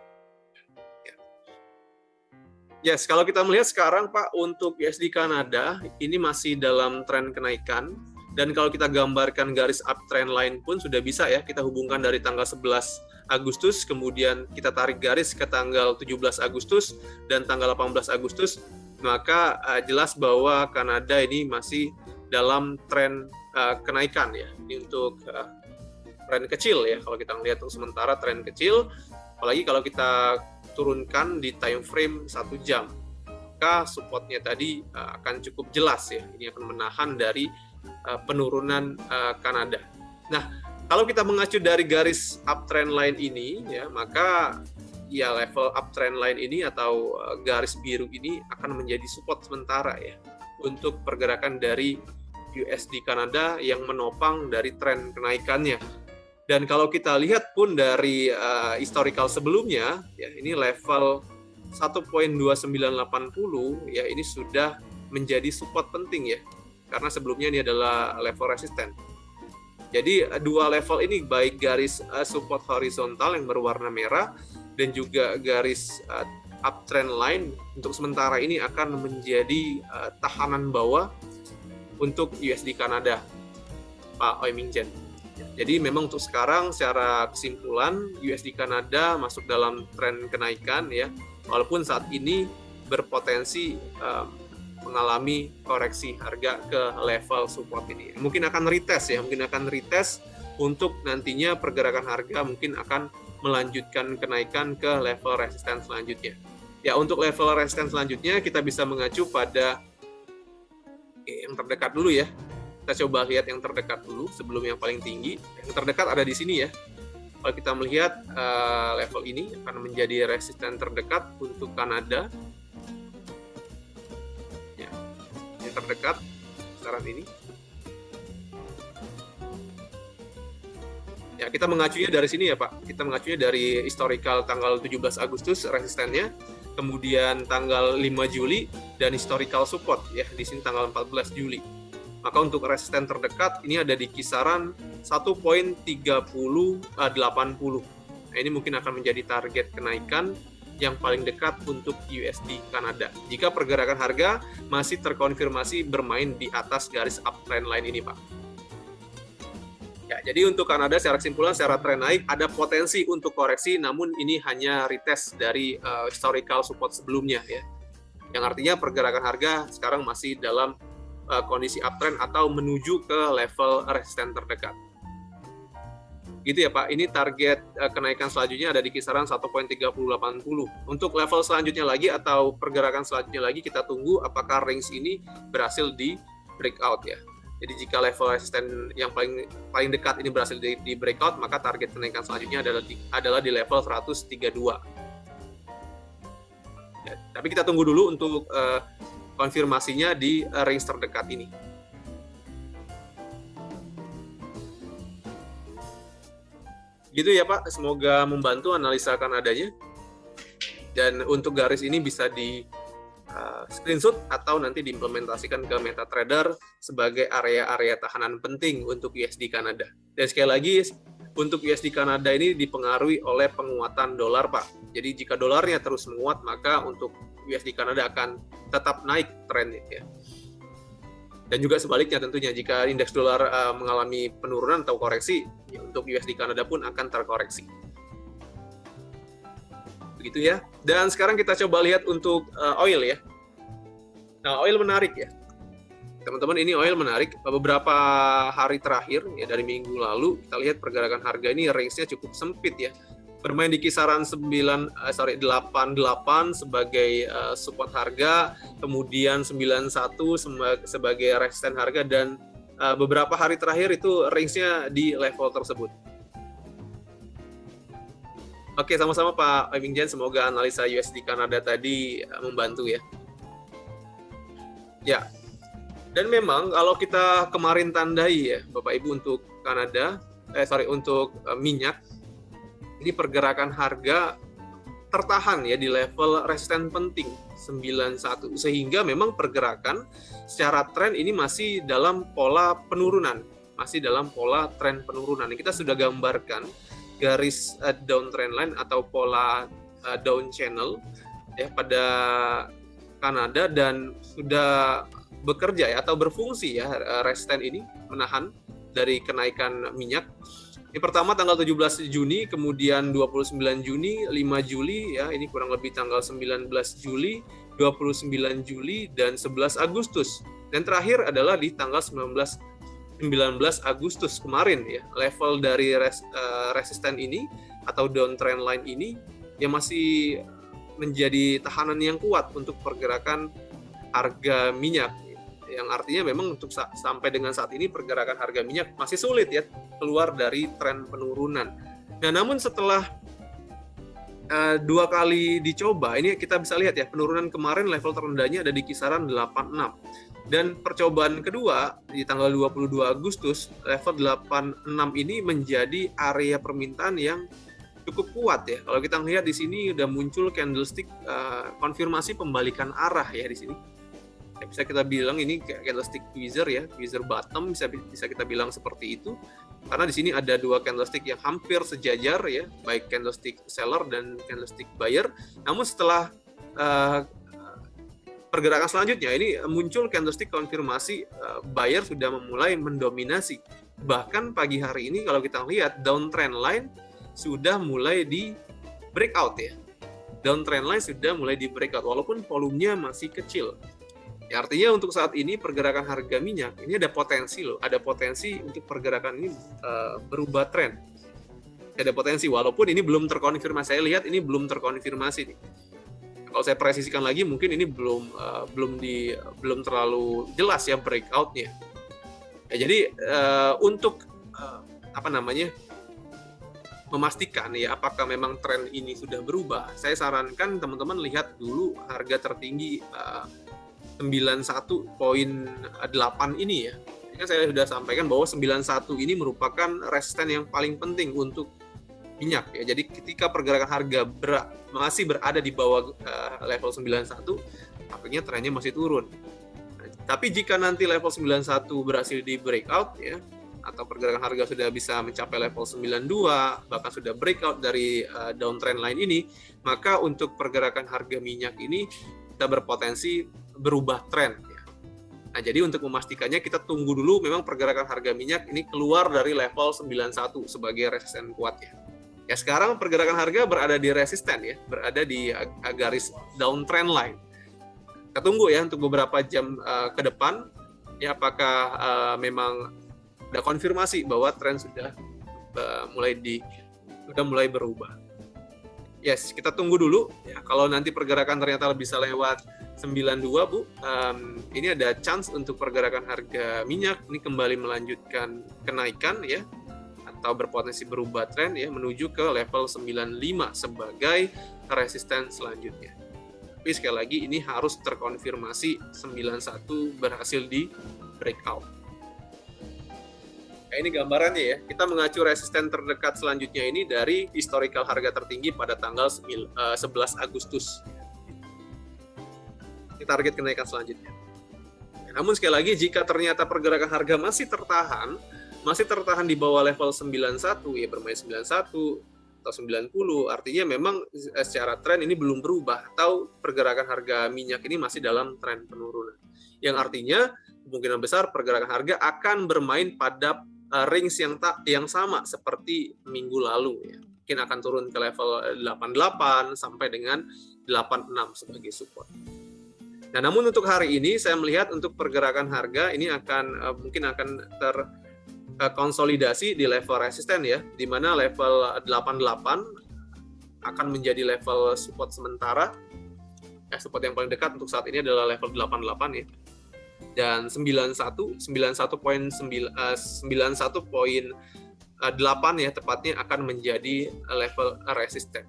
Yes, kalau kita melihat sekarang Pak untuk USD Kanada ini masih dalam tren kenaikan dan kalau kita gambarkan garis uptrend line pun sudah bisa ya kita hubungkan dari tanggal 11 Agustus kemudian kita tarik garis ke tanggal 17 Agustus dan tanggal 18 Agustus. Maka jelas bahwa Kanada ini masih dalam tren kenaikan ya. Ini untuk tren kecil ya. Kalau kita melihat untuk sementara tren kecil, apalagi kalau kita turunkan di time frame 1 jam. maka supportnya tadi akan cukup jelas ya. Ini akan menahan dari penurunan Kanada. Nah, kalau kita mengacu dari garis uptrend line ini ya, maka ya level uptrend line ini atau garis biru ini akan menjadi support sementara ya untuk pergerakan dari USD Kanada yang menopang dari tren kenaikannya. Dan kalau kita lihat pun dari historical sebelumnya, ya ini level 1.2980 ya ini sudah menjadi support penting ya, karena sebelumnya ini adalah level resisten. Jadi dua level ini baik garis support horizontal yang berwarna merah dan juga garis uptrend line untuk sementara ini akan menjadi tahanan bawah untuk USD Kanada, Pak Oimingjen. Jadi memang untuk sekarang secara kesimpulan USD Kanada masuk dalam tren kenaikan ya, walaupun saat ini berpotensi mengalami koreksi harga ke level support ini. Mungkin akan retest ya, untuk nantinya pergerakan harga mungkin akan melanjutkan kenaikan ke level resisten selanjutnya. Ya, untuk level resisten selanjutnya kita bisa mengacu pada yang terdekat dulu ya. Kita coba lihat yang terdekat dulu sebelum yang paling tinggi. Yang terdekat ada di sini ya. Kalau kita melihat level ini akan menjadi resisten terdekat untuk Kanada. Ya, yang terdekat saran ini. Ya, kita mengacunya dari sini ya Pak. Kita mengacunya dari historical tanggal 17 Agustus resistennya, kemudian tanggal 5 Juli dan historical support ya di sini tanggal 14 Juli. Maka untuk resisten terdekat ini ada di kisaran 1.3080. Nah, ini mungkin akan menjadi target kenaikan yang paling dekat untuk USD Kanada. Jika pergerakan harga masih terkonfirmasi bermain di atas garis uptrend line ini, Pak. Ya, jadi untuk Kanada secara kesimpulan, secara tren naik ada potensi untuk koreksi, namun ini hanya retest dari historical support sebelumnya ya. Yang artinya pergerakan harga sekarang masih dalam kondisi uptrend atau menuju ke level resisten terdekat. Gitu ya Pak, ini target kenaikan selanjutnya ada di kisaran 1.3080. Untuk level selanjutnya lagi atau pergerakan selanjutnya lagi kita tunggu apakah range ini berhasil di breakout ya. Jadi jika level resisten yang paling dekat ini berhasil di breakout, maka target kenaikan selanjutnya adalah di level 132. Ya, tapi kita tunggu dulu untuk konfirmasinya di range terdekat ini. Gitu ya Pak, semoga membantu analisa Kanadanya. Dan untuk garis ini bisa di screenshot atau nanti diimplementasikan ke MetaTrader sebagai area-area tahanan penting untuk USD Kanada. Dan sekali lagi, untuk USD Kanada ini dipengaruhi oleh penguatan dolar Pak. Jadi jika dolarnya terus menguat, maka untuk USD Kanada akan tetap naik trennya ya. Dan juga sebaliknya tentunya jika indeks dolar mengalami penurunan atau koreksi, ya, untuk USD Kanada pun akan terkoreksi. Begitu ya. Dan sekarang kita coba lihat untuk oil ya. Nah, oil menarik ya. Teman-teman, ini oil menarik. Beberapa hari terakhir ya dari minggu lalu kita lihat pergerakan harga ini range-nya cukup sempit ya. Bermain di kisaran 88 sebagai support harga, kemudian 91 sebagai resisten harga, dan beberapa hari terakhir itu range-nya di level tersebut. Oke, sama-sama Pak Oimingjen, semoga analisa USD Kanada tadi membantu ya. Ya, dan memang kalau kita kemarin tandai ya Bapak Ibu untuk untuk minyak, ini pergerakan harga tertahan ya di level resisten penting 91, sehingga memang pergerakan secara tren ini masih dalam pola penurunan, masih dalam pola tren penurunan. Kita sudah gambarkan garis downtrend line atau pola down channel ya pada Kanada, dan sudah bekerja ya atau berfungsi ya resisten ini menahan dari kenaikan minyak. Ini pertama tanggal 17 Juni, kemudian 29 Juni, 5 Juli ya, ini kurang lebih tanggal 19 Juli, 29 Juli dan 11 Agustus. Dan terakhir adalah di tanggal 19 Agustus kemarin ya. Level dari resisten ini atau downtrend line ini yang masih menjadi tahanan yang kuat untuk pergerakan harga minyak, yang artinya memang untuk sampai dengan saat ini pergerakan harga minyak masih sulit ya keluar dari tren penurunan. Nah, namun setelah 2 kali dicoba, ini kita bisa lihat ya, penurunan kemarin level terendahnya ada di kisaran 86. Dan percobaan kedua di tanggal 22 Agustus, level 86 ini menjadi area permintaan yang cukup kuat ya. Kalau kita lihat di sini udah muncul candlestick konfirmasi pembalikan arah ya di sini. Ya, bisa kita bilang ini candlestick tweezer ya, tweezer bottom bisa kita bilang seperti itu. Karena di sini ada 2 candlestick yang hampir sejajar ya, baik candlestick seller dan candlestick buyer. Namun setelah pergerakan selanjutnya ini muncul candlestick konfirmasi buyer sudah memulai mendominasi. Bahkan pagi hari ini kalau kita lihat downtrend line sudah mulai di breakout ya. Downtrend line sudah mulai di breakout walaupun volumenya masih kecil. Ya, artinya untuk saat ini pergerakan harga minyak ini ada potensi loh, ada potensi untuk pergerakan ini berubah tren. Ada potensi walaupun ini belum terkonfirmasi. Saya lihat ini belum terkonfirmasi nih. Kalau saya presisikan lagi mungkin ini belum terlalu jelas ya breakout-nya. Ya, jadi untuk memastikan ya apakah memang tren ini sudah berubah, saya sarankan teman-teman lihat dulu harga tertinggi 91.8 ini ya. Ini saya sudah sampaikan bahwa 91 ini merupakan resisten yang paling penting untuk minyak ya. Jadi ketika pergerakan harga masih berada di bawah level 91, artinya trennya masih turun. Nah, tapi jika nanti level 91 berhasil di breakout ya, atau pergerakan harga sudah bisa mencapai level 92, bahkan sudah breakout dari downtrend line ini, maka untuk pergerakan harga minyak ini kita berpotensi berubah tren. Ya. Nah, jadi untuk memastikannya kita tunggu dulu memang pergerakan harga minyak ini keluar dari level 91 sebagai resisten kuat ya. Ya, sekarang pergerakan harga berada di resisten ya, berada di garis downtrend line. Kita tunggu ya untuk beberapa jam ke depan ya apakah memang ada konfirmasi bahwa tren sudah mulai berubah. Yes, kita tunggu dulu ya. Kalau nanti pergerakan ternyata bisa lewat 92 Bu, ini ada chance untuk pergerakan harga minyak ini kembali melanjutkan kenaikan ya, atau berpotensi berubah tren ya menuju ke level 95 sebagai resisten selanjutnya. Tapi sekali lagi ini harus terkonfirmasi 91 berhasil di breakout. Nah, ini gambarannya ya. Kita mengacu resisten terdekat selanjutnya ini dari historical harga tertinggi pada tanggal 11 Agustus. Ini target kenaikan selanjutnya. Namun sekali lagi jika ternyata pergerakan harga masih tertahan di bawah level 91 ya, bermain 91 atau 90, artinya memang secara tren ini belum berubah atau pergerakan harga minyak ini masih dalam tren penurunan. Yang artinya kemungkinan besar pergerakan harga akan bermain pada range yang sama seperti minggu lalu ya. Mungkin akan turun ke level 88 sampai dengan 86 sebagai support. Nah, namun untuk hari ini saya melihat untuk pergerakan harga ini mungkin akan terkonsolidasi di level resisten ya, di mana level 88 akan menjadi level support sementara. Support yang paling dekat untuk saat ini adalah level 88 ya. Dan 91.8 ya tepatnya akan menjadi level resisten.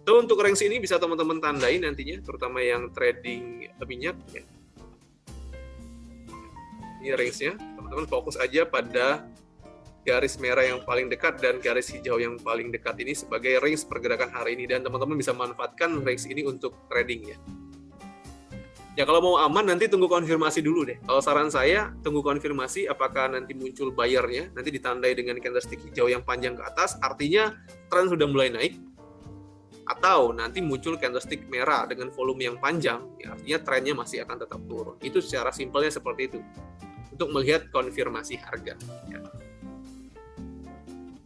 So, untuk range ini bisa teman-teman tandai nantinya, terutama yang trading minyak ya. Ini range-nya, teman-teman fokus aja pada garis merah yang paling dekat dan garis hijau yang paling dekat ini sebagai range pergerakan hari ini, dan teman-teman bisa manfaatkan range ini untuk trading ya. Ya, kalau mau aman nanti tunggu konfirmasi dulu deh. Kalau saran saya tunggu konfirmasi apakah nanti muncul buyer-nya, nanti ditandai dengan candlestick hijau yang panjang ke atas, artinya tren sudah mulai naik, atau nanti muncul candlestick merah dengan volume yang panjang, ya, artinya trennya masih akan tetap turun. Itu secara simpelnya seperti itu untuk melihat konfirmasi harga.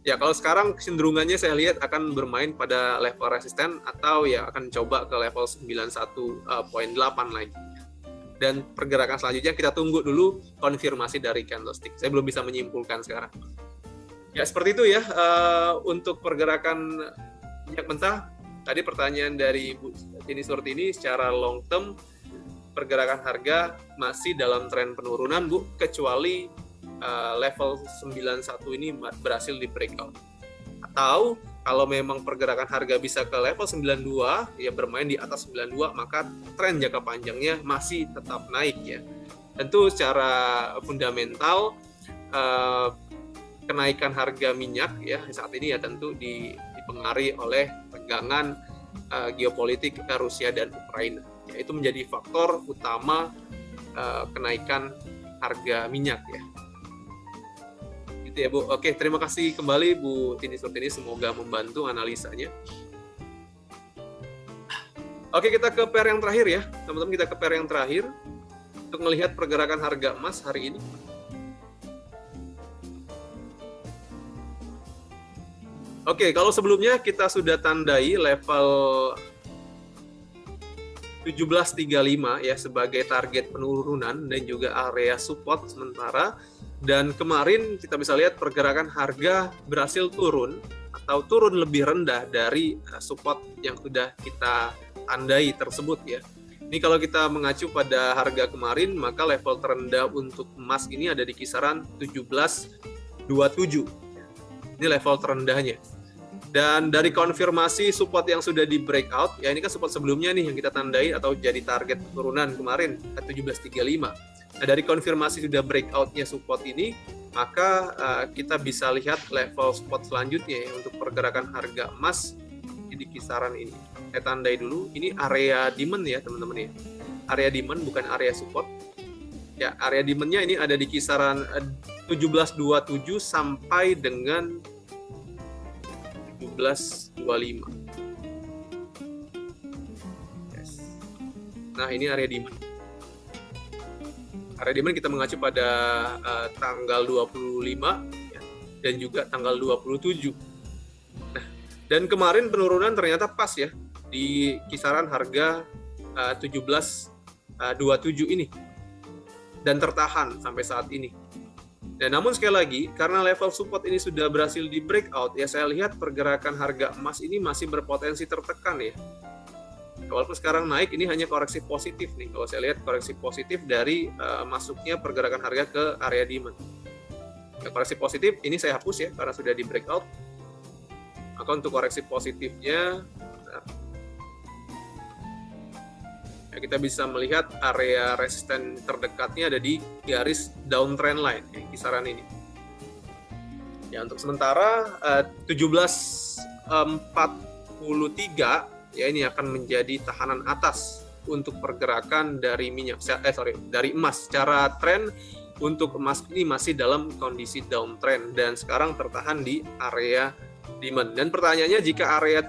Ya, kalau sekarang kecenderungannya saya lihat akan bermain pada level resisten atau ya akan coba ke level 91.8 lagi. Dan pergerakan selanjutnya kita tunggu dulu konfirmasi dari candlestick. Saya belum bisa menyimpulkan sekarang. Ya, seperti itu ya untuk pergerakan minyak mentah. tadi pertanyaan dari Bu Tini Surtini, secara long term pergerakan harga masih dalam tren penurunan, Bu, kecuali level 91 ini berhasil di breakout. Atau kalau memang pergerakan harga bisa ke level 92, ya bermain di atas 92, maka tren jangka panjangnya masih tetap naik ya. Tentu secara fundamental kenaikan harga minyak ya saat ini ya tentu dipengaruhi oleh tegangan geopolitik Rusia dan Ukraina. Ya, itu menjadi faktor utama kenaikan harga minyak ya. Gitu ya, Bu. Oke, terima kasih kembali Bu Tini Surtini, semoga membantu analisanya. Oke, kita ke pair yang terakhir ya. Teman-teman, kita ke pair yang terakhir untuk melihat pergerakan harga emas hari ini. Oke, kalau sebelumnya kita sudah tandai level 1735 ya sebagai target penurunan dan juga area support sementara. Dan kemarin kita bisa lihat pergerakan harga berhasil turun atau turun lebih rendah dari support yang sudah kita tandai tersebut ya. Ini kalau kita mengacu pada harga kemarin, maka level terendah untuk emas ini ada di kisaran 1727. Ini level terendahnya. Dan dari konfirmasi support yang sudah di breakout, ya ini kan support sebelumnya nih yang kita tandai atau jadi target turunan kemarin, 1735. Nah, dari konfirmasi sudah breakout-nya support ini, maka kita bisa lihat level support selanjutnya ya, untuk pergerakan harga emas di kisaran ini. Saya tandai dulu, ini area demand ya teman-teman ya. Area demand bukan area support. Ya, area demand-nya ini ada di kisaran 1727 sampai dengan 1725. Yes. Nah, ini area demand. Area demand kita mengacu pada tanggal 25 ya, dan juga tanggal 27. Nah, dan kemarin penurunan ternyata pas ya di kisaran harga 1727 ini dan tertahan sampai saat ini. Dan namun sekali lagi karena level support ini sudah berhasil di breakout ya, saya lihat pergerakan harga emas ini masih berpotensi tertekan ya. Walaupun sekarang naik, ini hanya koreksi positif nih. Kalau saya lihat koreksi positif dari masuknya pergerakan harga ke area demand. Ya, koreksi positif ini saya hapus ya karena sudah di breakout. Maka untuk koreksi positifnya, ya, kita bisa melihat area resisten terdekatnya ada di garis downtrend line, ya, kisaran ini. Ya, untuk sementara 1743 ya ini akan menjadi tahanan atas untuk pergerakan dari dari emas. Secara tren untuk emas ini masih dalam kondisi downtrend dan sekarang tertahan di area demand. Dan pertanyaannya, jika area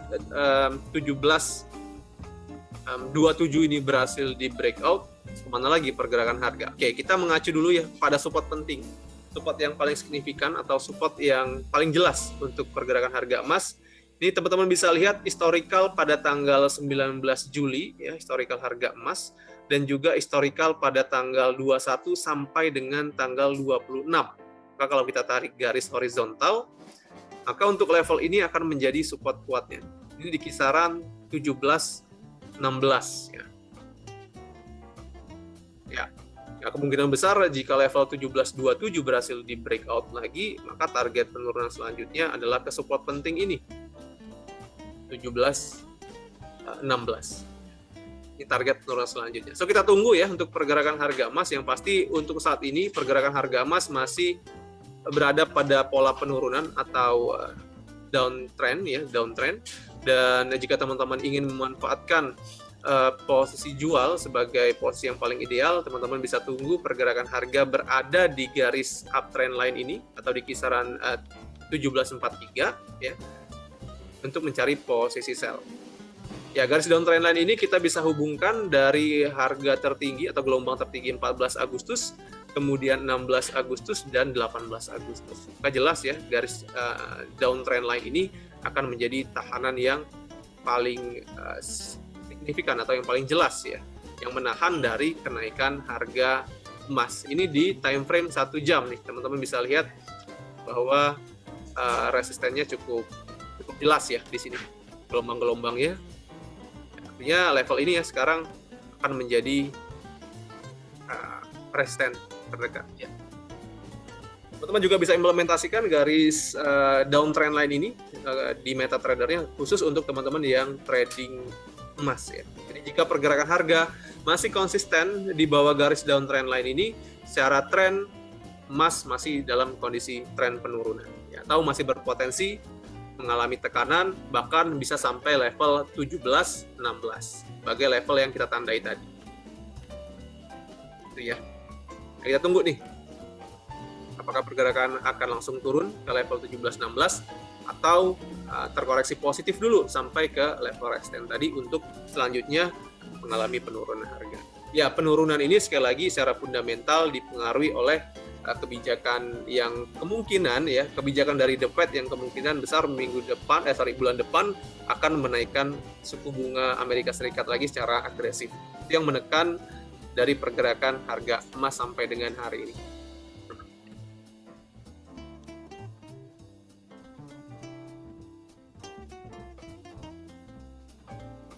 1727 ini berhasil di breakout, kemana lagi pergerakan harga? Oke, kita mengacu dulu ya pada support penting, support yang paling signifikan atau support yang paling jelas untuk pergerakan harga emas. Ini teman-teman bisa lihat historical pada tanggal 19 Juli, ya, historical harga emas, dan juga historical pada tanggal 21 sampai dengan tanggal 26. Maka kalau kita tarik garis horizontal, maka untuk level ini akan menjadi support kuatnya. Ini di kisaran 1716. Ya, kemungkinan besar jika level 1727 berhasil di breakout lagi, maka target penurunan selanjutnya adalah ke support penting ini. 1716. Ini target penurunan selanjutnya. So kita tunggu ya untuk pergerakan harga emas. Yang pasti untuk saat ini pergerakan harga emas masih berada pada pola penurunan atau downtrend ya, downtrend. Dan jika teman-teman ingin memanfaatkan posisi jual sebagai posisi yang paling ideal, teman-teman bisa tunggu pergerakan harga berada di garis uptrend line ini atau di kisaran 1743 ya, untuk mencari posisi sell. Ya, garis downtrend line ini kita bisa hubungkan dari harga tertinggi atau gelombang tertinggi 14 Agustus, kemudian 16 Agustus dan 18 Agustus. Maka jelas ya, garis downtrend line ini akan menjadi tahanan yang paling signifikan atau yang paling jelas ya, yang menahan dari kenaikan harga emas. Ini di time frame 1 jam nih, teman-teman bisa lihat bahwa resistennya cukup jelas ya di sini. gelombang-gelombangnya. Artinya level ini ya sekarang akan menjadi resisten terdekat. Ya. Teman-teman juga bisa implementasikan garis downtrend line ini di MetaTrader-nya khusus untuk teman-teman yang trading emas ya. Jadi jika pergerakan harga masih konsisten di bawah garis downtrend line ini, secara tren emas masih dalam kondisi tren penurunan ya, atau masih berpotensi mengalami tekanan bahkan bisa sampai level 17-16 sebagai level yang kita tandai tadi. Itu ya. Kita tunggu nih. Apakah pergerakan akan langsung turun ke level 17-16 atau terkoreksi positif dulu sampai ke level resisten tadi untuk selanjutnya mengalami penurunan harga. Ya, penurunan ini sekali lagi secara fundamental dipengaruhi oleh kebijakan yang kemungkinan ya, kebijakan dari The Fed yang kemungkinan besar bulan depan akan menaikkan suku bunga Amerika Serikat lagi secara agresif. Itu yang menekan dari pergerakan harga emas sampai dengan hari ini.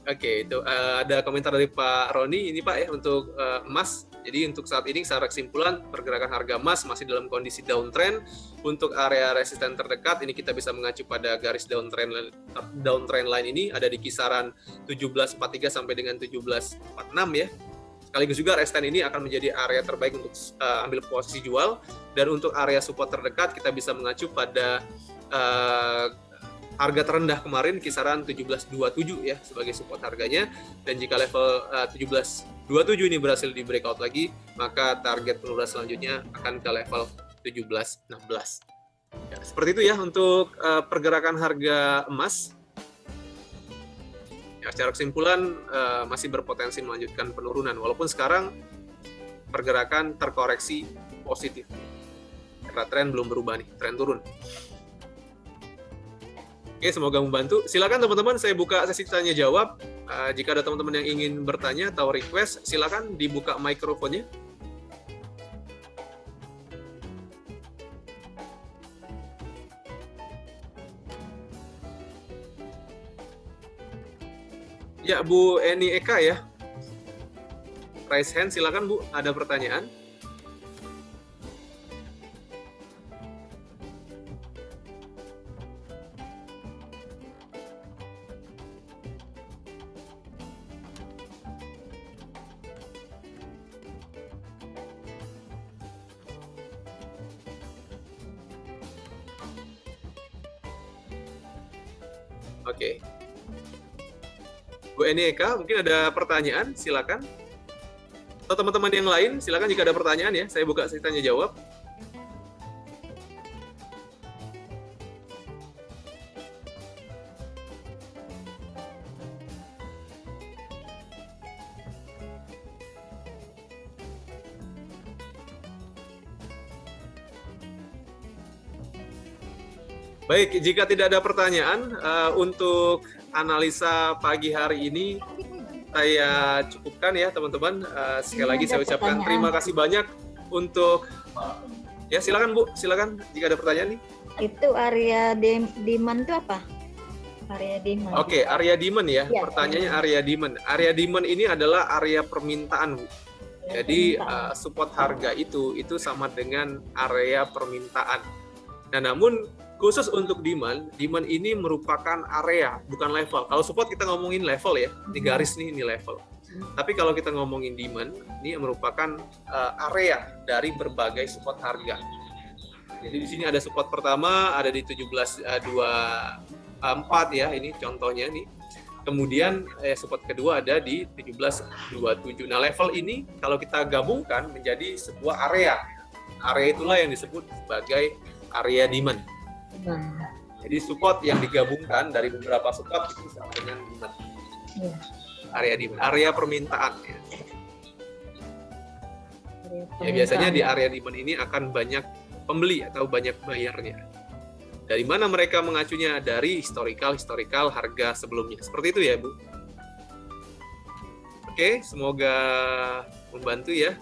Oke, itu ada komentar dari Pak Roni ini Pak ya untuk emas. Jadi untuk saat ini secara kesimpulan pergerakan harga emas masih dalam kondisi downtrend. Untuk area resisten terdekat ini kita bisa mengacu pada garis downtrend line ini ada di kisaran 1743 sampai dengan 1746 ya. Sekaligus juga resisten ini akan menjadi area terbaik untuk ambil posisi jual, dan untuk area support terdekat kita bisa mengacu pada harga terendah kemarin kisaran 1727 ya sebagai support harganya, dan jika level 1727 ini berhasil di breakout lagi, maka target penurunan selanjutnya akan ke level 1716. Ya, seperti itu ya untuk pergerakan harga emas. Ya, secara kesimpulan masih berpotensi melanjutkan penurunan walaupun sekarang pergerakan terkoreksi positif karena tren belum berubah nih, tren turun. Oke, semoga membantu. Silakan teman-teman, saya buka sesi tanya jawab. Jika ada teman-teman yang ingin bertanya atau request, silakan dibuka mikrofonnya. Ya, Bu Eni Eka ya. Raise hand, silakan Bu, ada pertanyaan. Oke. Bu Eni Eka, mungkin ada pertanyaan, silakan. Atau teman-teman yang lain, silakan jika ada pertanyaan ya, saya buka sesi tanya jawab. Baik, jika tidak ada pertanyaan, untuk analisa pagi hari ini saya cukupkan ya teman-teman. Sekali lagi saya ucapkan terima kasih banyak untuk, ya silakan Bu, silakan jika ada pertanyaan nih. Itu area demand itu apa? Area demand. Oke, area demand ya, pertanyaannya area demand. Area demand ini adalah area permintaan Bu. Jadi support harga itu sama dengan area permintaan. Nah, namun khusus untuk demand ini merupakan area, bukan level. Kalau support kita ngomongin level ya, di garis nih, ini level. Tapi kalau kita ngomongin demand, ini merupakan area dari berbagai support harga. Jadi di sini ada support pertama, ada di 1724 ya, ini contohnya nih. Kemudian support kedua ada di 1727. Nah, level ini kalau kita gabungkan menjadi sebuah area. Area itulah yang disebut sebagai area demand. Jadi support yang digabungkan dari beberapa support itu sama dengan demand. Area demand, area permintaan ya. Ya, biasanya di area demand ini akan banyak pembeli atau banyak bayarnya. Dari mana mereka mengacunya? Dari historical harga sebelumnya. Seperti itu ya, Bu. Oke, semoga membantu ya.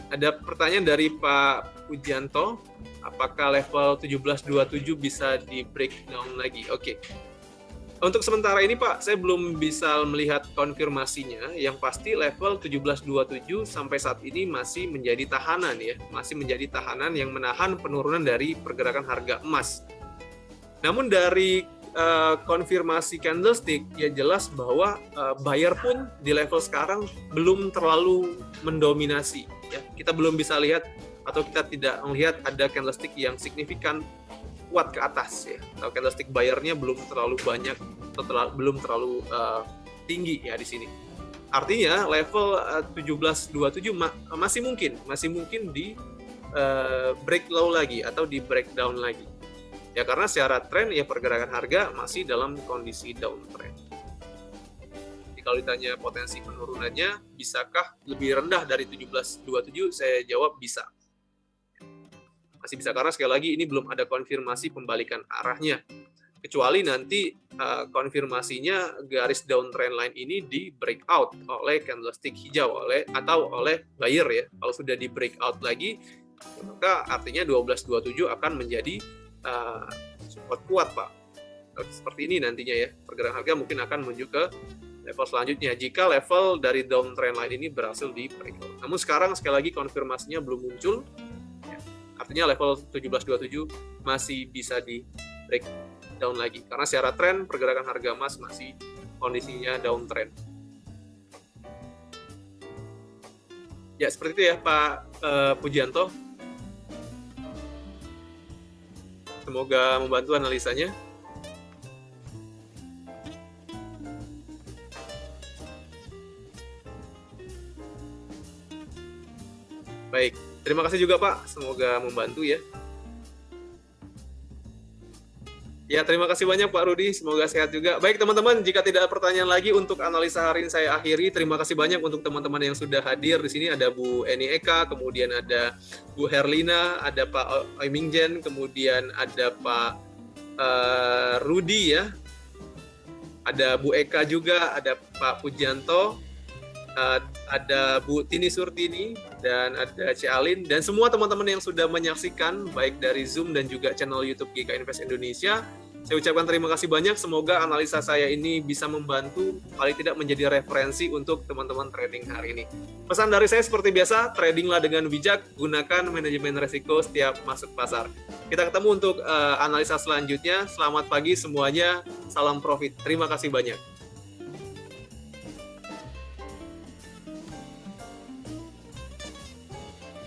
Ada pertanyaan dari Pak Pujanto. Apakah level 1727 bisa di breakdown lagi? Oke. Untuk sementara ini Pak, saya belum bisa melihat konfirmasinya. Yang pasti level 1727 sampai saat ini masih menjadi tahanan ya, masih menjadi tahanan yang menahan penurunan dari pergerakan harga emas. Namun dari konfirmasi candlestick ya jelas bahwa buyer pun di level sekarang belum terlalu mendominasi ya. Kita belum bisa lihat atau kita tidak melihat ada candlestick yang signifikan kuat ke atas ya, atau candlestick buyer-nya belum terlalu banyak atau belum terlalu tinggi ya di sini. Artinya level 1727 masih mungkin di break low lagi atau di breakdown lagi. Ya karena secara tren ya pergerakan harga masih dalam kondisi downtrend. Jadi kalau ditanya potensi penurunannya, bisakah lebih rendah dari 1727? Saya jawab bisa. Masih bisa karena sekali lagi ini belum ada konfirmasi pembalikan arahnya. Kecuali nanti konfirmasinya garis downtrend line ini di breakout oleh candlestick hijau atau oleh buyer ya. Kalau sudah di breakout lagi, maka artinya 1227 akan menjadi support kuat Pak. Seperti ini nantinya ya, pergerakan harga mungkin akan menuju ke level selanjutnya jika level dari downtrend line ini berhasil di breakout. Namun sekarang sekali lagi konfirmasinya belum muncul, ya. Artinya level 1727 masih bisa di breakdown lagi karena secara tren pergerakan harga emas masih kondisinya downtrend. Ya seperti itu ya Pak Pujianto. Semoga membantu analisanya. Baik, terima kasih juga Pak. Semoga membantu ya. Ya, terima kasih banyak Pak Rudi. Semoga sehat juga. Baik teman-teman, jika tidak ada pertanyaan lagi untuk analisa hari ini saya akhiri. Terima kasih banyak untuk teman-teman yang sudah hadir di sini. Ada Bu Eni Eka, kemudian ada Bu Herlina, ada Pak Oimingjen, kemudian ada Pak Rudi ya. Ada Bu Eka juga, ada Pak Pujianto, ada Bu Tini Surtini, dan ada C. Alin, dan semua teman-teman yang sudah menyaksikan, baik dari Zoom dan juga channel YouTube GK Invest Indonesia. Saya ucapkan terima kasih banyak, semoga analisa saya ini bisa membantu, paling tidak menjadi referensi untuk teman-teman trading hari ini. Pesan dari saya seperti biasa, tradinglah dengan bijak, gunakan manajemen resiko setiap masuk pasar. Kita ketemu untuk analisa selanjutnya. Selamat pagi semuanya, salam profit. Terima kasih banyak.